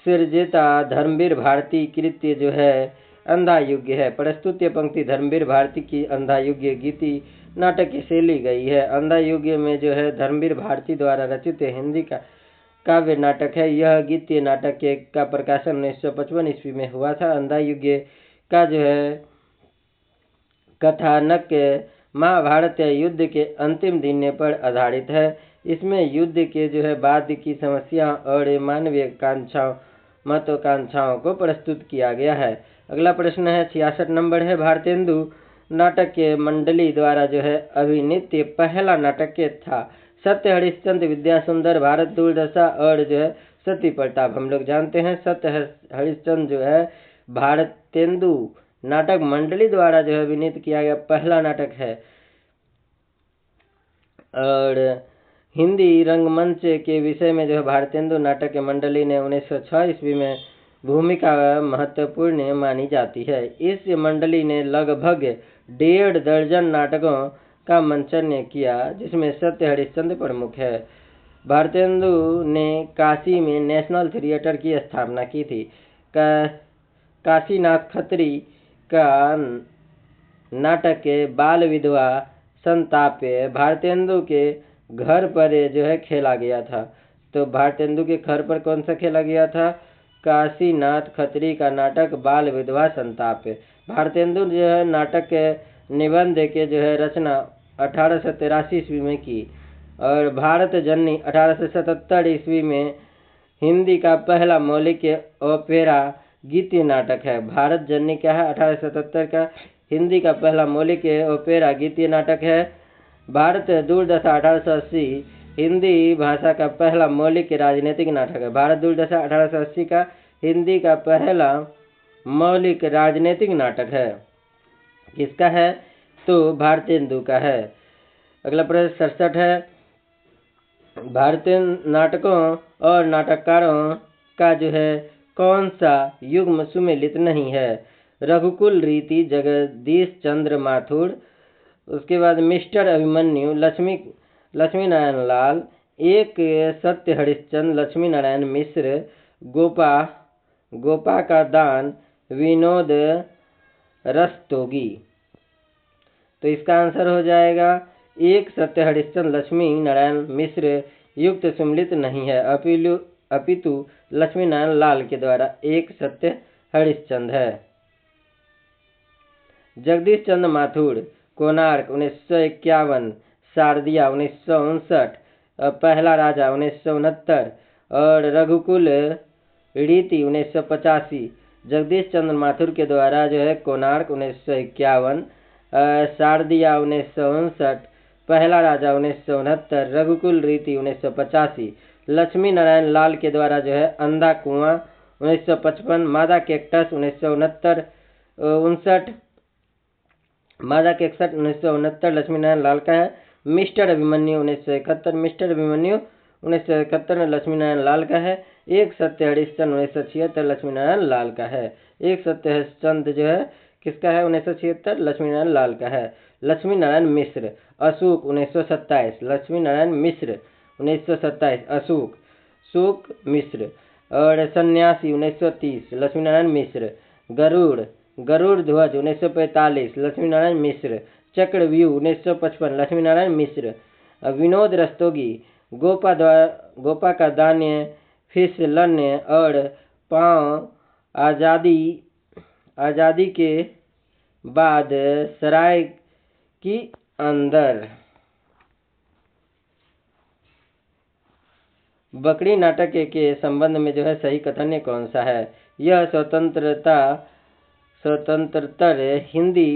सिरजेता धर्मवीर भारती कृत्य अंधा युग है। प्रस्तुत पंक्ति धर्मवीर भारती की अंधा युग गीति नाटक से ली गई है। अंधा युग में धर्मवीर भारती द्वारा रचित हिंदी का काव्य नाटक है। यह गीतीय नाटक का प्रकाशन 1955 ईस्वी में हुआ था। अंधा युग का कथानक महाभारत युद्ध के अंतिम दिन पर आधारित है। इसमें युद्ध के बाद की समस्या और मानवीय महत्वाकांक्षाओं को प्रस्तुत किया गया है। अगला प्रश्न है 66 नंबर है, भारतेंदु नाटक के मंडली द्वारा अभिनीत पहला नाटक था। सत्य हरिश्चंद्र, विद्यासुंदर, भारत दुर्दशा और सती प्रताप। हम लोग जानते हैं सत्य हरिश्चंद्र भारतेंदु नाटक मंडली द्वारा अभिनीत किया गया पहला नाटक है। और हिंदी रंगमंच के विषय में भारतेंदु नाटक मंडली ने 1906 ईस्वी में भूमिका महत्वपूर्ण मानी जाती है। इस मंडली ने लगभग 1.5 दर्जन नाटकों का मंचन किया, जिसमें सत्य हरिश्चंद्र प्रमुख है। भारतेंदु ने काशी में नेशनल थिएटर की स्थापना की थी। काशीनाथ खत्री का नाटक बाल विधवा संताप भारतेंदु के घर पर खेला गया था। तो भारतेंदु के घर पर कौन सा खेला गया था? काशीनाथ खत्री का नाटक बाल विधवा संताप। भारतेंदु नाटक के निबंध के रचना 1883 ईस्वी में की। और भारत जननी 1877 ईस्वी में हिंदी का पहला मौलिक ओपेरा गीतीय नाटक है। भारत जननी क्या है? 1877 का हिंदी का पहला मौलिक ओपेरा गीतीय नाटक है। भारत दुर्दशा 1880 हिंदी भाषा का पहला मौलिक राजनीतिक नाटक है। भारत दुर्दशा 1880 का हिंदी का पहला मौलिक राजनीतिक नाटक है। किसका है? तो भारतेंदु का है। अगला प्रश्न 67 है, भारतीय नाटकों और नाटककारों का कौन सा युग्म सुमेलित नहीं है? रघुकुल रीति जगदीश चंद्र माथुर, उसके बाद मिस्टर अभिमन्यु लक्ष्मी नारायण लाल, एक सत्य हरिश्चंद्र लक्ष्मी नारायण मिश्र, गोपा का दान विनोद रस्तोगी। तो इसका आंसर हो जाएगा एक सत्य हरिश्चंद्र लक्ष्मी नारायण मिश्र युक्त सुमेलित नहीं है, अपितु लक्ष्मी नारायण लाल के द्वारा एक सत्य हरिश्चंद्र है। जगदीश चंद्र माथुर कोणार्क 1951, शारदिया 1959, पहला राजा 1969 और रघुकुल रीति 1985। जगदीश चंद्र माथुर के द्वारा कोणार्क 1951, शारदिया 1959, पहला राजा 1969, रघुकुल रीति 1985। लक्ष्मी नारायण लाल के द्वारा अंधा कुआं 1955, मादा कैक्टस 1969 मादा कैक्टस 1969 लक्ष्मी नारायण लाल का है। मिस्टर अभिमन्यु 1971, मिस्टर अभिमन्यु 1971 लक्ष्मी नारायण लाल का है। एक सत्य हरिश्चंद्र 1976 लक्ष्मी नारायण लाल का है। एक सत्य हरिश्चंद्र किसका है? 1976 लक्ष्मी नारायण लाल का है। लक्ष्मी नारायण मिश्र अशोक 1927, लक्ष्मी नारायण मिश्र 1927 अशोक शोक मिश्र। और सन्यासी 1930 लक्ष्मी नारायण मिश्र। गरुड़ ध्वज 1945 लक्ष्मी नारायण मिश्र। चक्रव्यूह 1955 लक्ष्मी नारायण मिश्र। विनोद रस्तोगी गोपा का दान्य फिसलन और पांव आजादी आज़ादी के बाद सराय की अंदर बकरी नाटक के संबंध में जो है सही कथन कौन सा है? यह स्वतंत्रतर हिंदी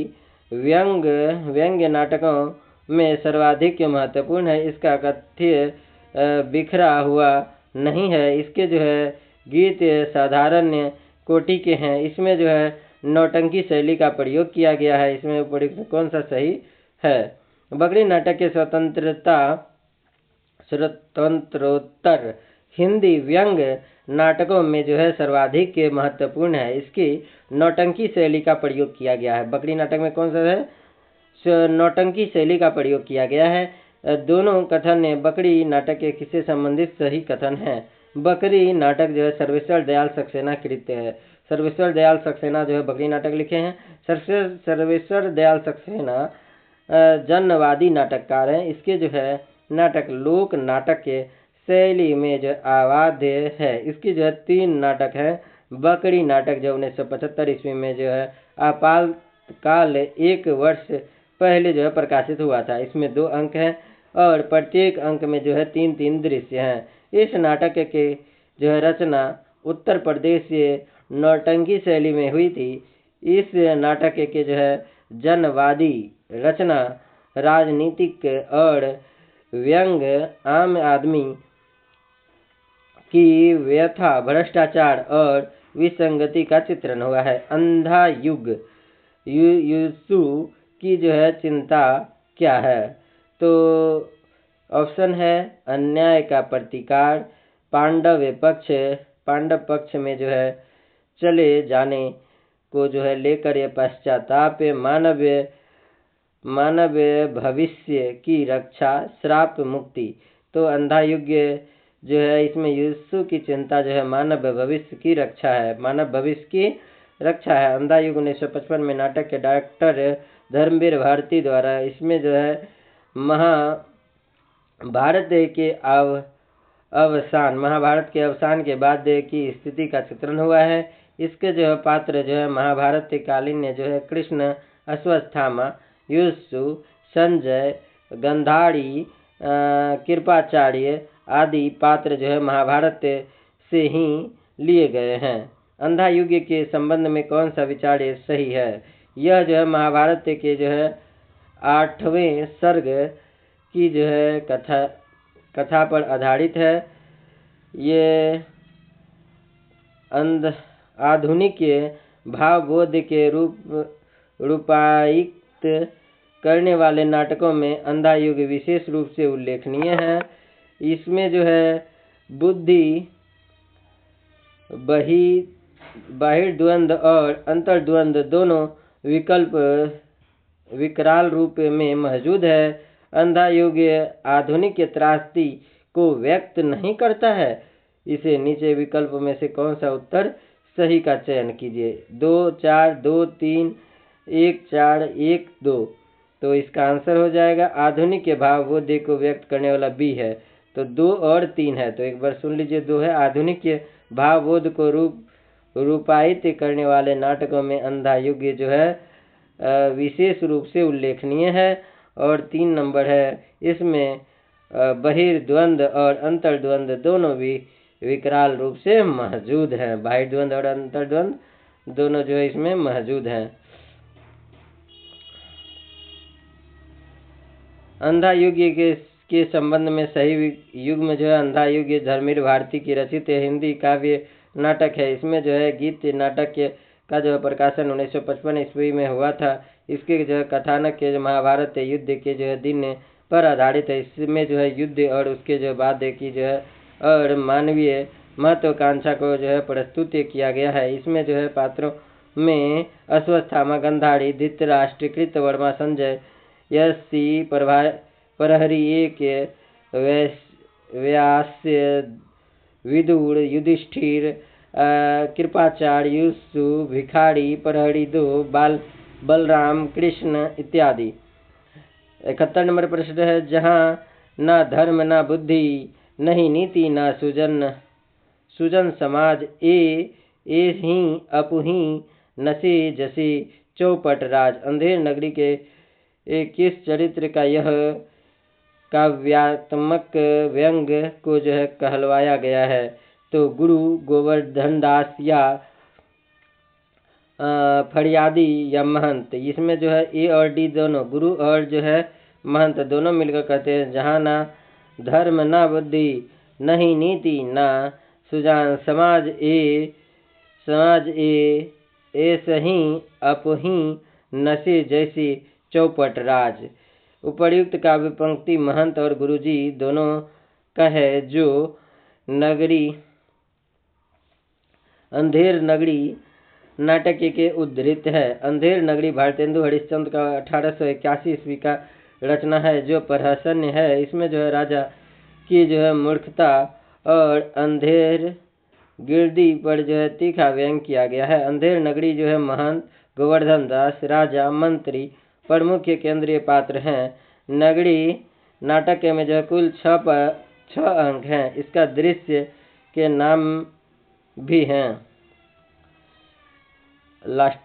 व्यंग्य नाटकों में सर्वाधिक महत्वपूर्ण है। इसका कथ्य बिखरा हुआ नहीं है। इसके जो है गीत साधारण कोटि के हैं। इसमें जो है नौटंकी शैली का प्रयोग किया गया है। इसमें उपयुक्त कौन सा सही है? बकरी नाटक के स्वतंत्रोत्तर हिंदी व्यंग्य नाटकों में जो है सर्वाधिक महत्वपूर्ण है। इसकी नौटंकी शैली का प्रयोग किया गया है। बकरी नाटक में कौन सा है? नौटंकी शैली का प्रयोग किया गया है। दोनों कथन बकरी नाटक के किससे संबंधित सही कथन है? बकरी नाटक जो है सर्वेश्वर दयाल सक्सेना कृत्य है। सर्वेश्वर दयाल सक्सेना जो है बकरी नाटक लिखे हैं। सर्वेश्वर दयाल सक्सेना जनवादी नाटककार हैं। इसके जो है नाटक लोक नाटक के शैली में जो आवाद्य है। इसकी जो है 3 नाटक है। बकरी नाटक जो 1975 ईस्वी में जो है आपातकाल 1 वर्ष पहले जो है प्रकाशित हुआ था। इसमें 2 अंक हैं और प्रत्येक अंक में जो है 3-3 दृश्य हैं। इस नाटक के जो है रचना उत्तर प्रदेश से नौटंकी शैली में हुई थी। इस नाटक के जो है जनवादी रचना राजनीतिक और व्यंग्य आम आदमी की व्यथा, भ्रष्टाचार और विसंगति का चित्रण हुआ है। अंधा युग यीशु की जो है चिंता क्या है? तो ऑप्शन है अन्याय का प्रतिकार, पांडव पक्ष में जो है चले जाने को जो है लेकर ये पश्चाताप, मानव भविष्य की रक्षा, श्राप मुक्ति। तो अंधा युग जो है इसमें यीशु की चिंता जो है मानव भविष्य की रक्षा है। मानव भविष्य की रक्षा है। अंधा युग 1955 में नाटक के डॉक्टर धर्मवीर भारती द्वारा इसमें जो है महाभारत के अवसान के बाद की स्थिति का चित्रण हुआ है। इसके जो है पात्र जो है महाभारत कालीन जो है कृष्ण, अश्वत्थामा, यीशु, संजय, गंधारी, कृपाचार्य आदि पात्र जो है महाभारत से ही लिए गए हैं। अंधा युग के संबंध में कौन सा विचार सही है? यह जो है महाभारत के जो है 8वें सर्ग की जो है कथा पर आधारित है। ये आधुनिक भावबोध के रूपायित करने वाले नाटकों में अंधा युग विशेष रूप से उल्लेखनीय है। इसमें जो है बुद्धि, बहिर्द्वंद और अंतर्द्वंद दोनों विकल्प विकराल रूप में मौजूद है। अंधा युग आधुनिक त्रासदी को व्यक्त नहीं करता है। इसे नीचे विकल्प में से कौन सा उत्तर सही का चयन कीजिए? 2, 4, 2, 3, 1, 4, 1, 2। तो इसका आंसर हो जाएगा आधुनिक के भावबोध को व्यक्त करने वाला बी है। तो 2 और 3 है। तो एक बार सुन लीजिए। 2 है आधुनिक के भावबोध को रूपायित करने वाले नाटकों में अंधा युग जो है विशेष रूप से उल्लेखनीय है। और 3 नंबर है इसमें बहिर्द्वंद और अंतर्द्वंद दोनों भी विकराल रूप से मौजूद हैं। बहिर्द्वंद और अंतर्द्वंद दोनों जो है इसमें मौजूद हैं। अंधा युग के संबंध में सही युग में जो है अंधा युग धर्मवीर भारती की रचित हिंदी काव्य नाटक है। इसमें जो है गीत नाटक का जो है प्रकाशन 1955 ईस्वी में हुआ था। इसके जो है कथानक के जो महाभारत युद्ध के जो है दिन पर आधारित है। इसमें जो है युद्ध और उसके जो बाद की जो है और मानवीय महत्वाकांक्षा को जो है प्रस्तुत किया गया है। इसमें जो है पात्रों में अश्वत्थामा, गंधारी, धृतराष्ट्र, कृतवर्मा, संजय, यशी, प्रहरी एक, व्यास्य, विदुर, युधिष्ठिर, कृपाचार्य, यीशु, भिखारी, प्रहरी 2, बलराम, कृष्ण इत्यादि। 71 नंबर प्रश्न है जहाँ ना धर्म ना बुद्धि, नहीं नीति ना सुजन समाज, ए ही अपुही नसी जसी चौपट राज। अंधेर नगरी के किस चरित्र का यह काव्यात्मक व्यंग को जो है कहलवाया गया है? तो गुरु गोवर्धन दास या फरियादी या महंत। इसमें जो है ए और डी दोनों, गुरु और जो है महंत दोनों मिलकर कहते हैं, जहाँ ना धर्म ना बुद्धि नहीं नीति ना सुजान, समाज ए सही अपही नशे जैसी चौपट राज। उपर्युक्त काव्य पंक्ति महंत और गुरुजी दोनों का है, जो नगरी अंधेर नगरी नाटक के उद्धृत है। अंधेर नगरी भारतेंदु हरिश्चंद्र का 1881 ईस्वी का रचना है, जो प्रहसन्य है। इसमें जो है राजा की जो है मूर्खता और अंधेर गिरदी पर जो है तीखा व्यंग किया गया है। अंधेर नगरी जो है महंत गोवर्धन दास, राजा, मंत्री प्रमुख केंद्रीय पात्र हैं। नगरी नाटक में जो है कुल 6 अंक हैं। इसका दृश्य के नाम भी हैं। लास्ट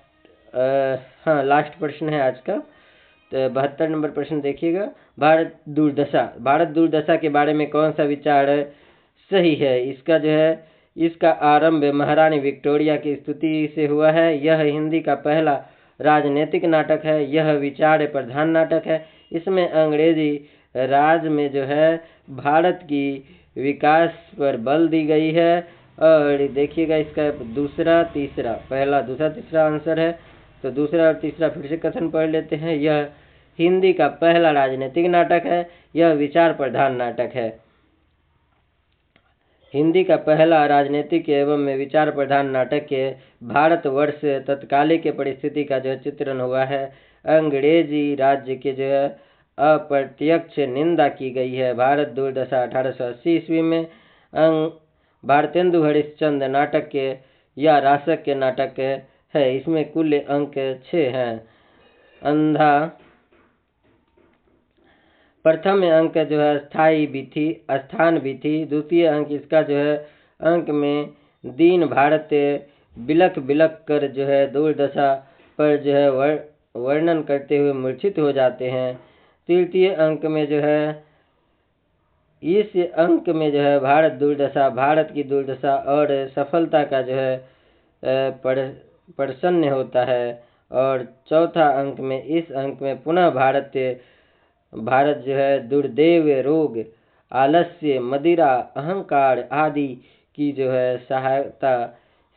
प्रश्न है आज का, तो 72 नंबर प्रश्न देखिएगा। भारत दुर्दशा के बारे में कौन सा विचार सही है? इसका जो है इसका आरंभ महारानी विक्टोरिया की स्तुति से हुआ है। यह हिंदी का पहला राजनीतिक नाटक है। यह विचार प्रधान नाटक है। इसमें अंग्रेजी राज में जो है भारत की विकास पर बल दी गई है। और देखिएगा इसका दूसरा तीसरा, पहला दूसरा तीसरा आंसर है, तो दूसरा और तीसरा फिर से कथन पढ़ लेते हैं। यह हिंदी का पहला राजनीतिक नाटक है। यह विचार प्रधान नाटक है। हिंदी का पहला राजनीतिक एवं विचार प्रधान नाटक के भारतवर्ष तत्कालिक परिस्थिति का जो चित्रण हुआ है। अंग्रेजी राज्य के जो है अप्रत्यक्ष निंदा की गई है। भारत दुर्दशा 1880 ईस्वी में भारतेंदु हरिश्चंद्र नाटक के या रासक के नाटक है। इसमें कुल अंक 6 हैं। अंधा प्रथम अंक जो है स्थान भी थी। द्वितीय अंक इसका जो है अंक में दीन भारत बिलक कर जो है दुर्दशा पर जो है वर्णन करते हुए मूर्छित हो जाते हैं। तृतीय अंक में जो है इस अंक में जो है भारत की दुर्दशा और सफलता का जो है प्रसन्न होता है। और चौथा अंक में, इस अंक में पुनः भारत जो है दुर्दैव, रोग, आलस्य, मदिरा, अहंकार आदि की जो है सहायता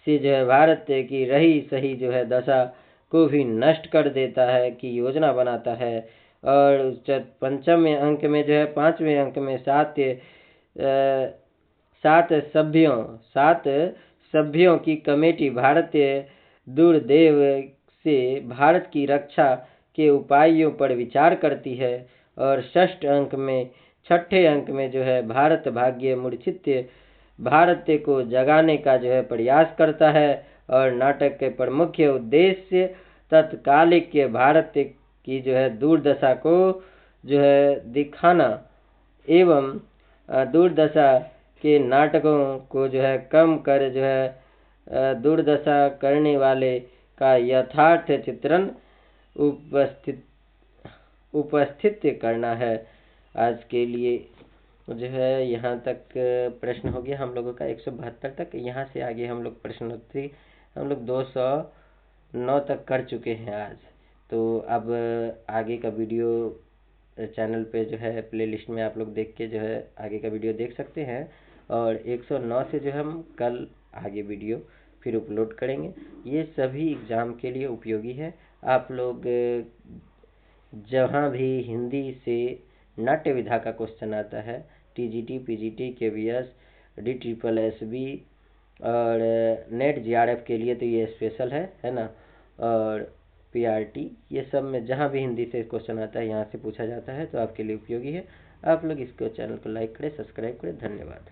से जो है भारत की रही सही जो है दशा को भी नष्ट कर देता है की योजना बनाता है। और पंचम अंक में जो है 5वें अंक में सात सभ्यों की कमेटी भारतीय दुर्दैव से भारत की रक्षा के उपायों पर विचार करती है। और छठे अंक में जो है भारत भाग्य मूर्छित भारत को जगाने का जो है प्रयास करता है। और नाटक के प्रमुख उद्देश्य तत्कालिक के भारत की जो है दुर्दशा को जो है दिखाना एवं दुर्दशा के नाटकों को जो है कम कर जो है दुर्दशा करने वाले का यथार्थ चित्रण उपस्थित करना है। आज के लिए जो है यहाँ तक प्रश्न हो गया हम लोगों का 172 तक। यहाँ से आगे हम लोग प्रश्नोत्तरी हम लोग 209 तक कर चुके हैं आज। तो अब आगे का वीडियो चैनल पे जो है प्लेलिस्ट में आप लोग देख के जो है आगे का वीडियो देख सकते हैं। और 109 से जो हम कल आगे वीडियो फिर अपलोड करेंगे। ये सभी एग्ज़ाम के लिए उपयोगी है। आप लोग जहाँ भी हिंदी से नाट्य विधा का क्वेश्चन आता है, TGT, PGT, KVS, DSSB और नेट JRF के लिए तो ये स्पेशल है ना। और PRT, ये सब में जहाँ भी हिंदी से क्वेश्चन आता है यहाँ से पूछा जाता है, तो आपके लिए उपयोगी है। आप लोग इसको चैनल को लाइक करें, सब्सक्राइब करें। धन्यवाद।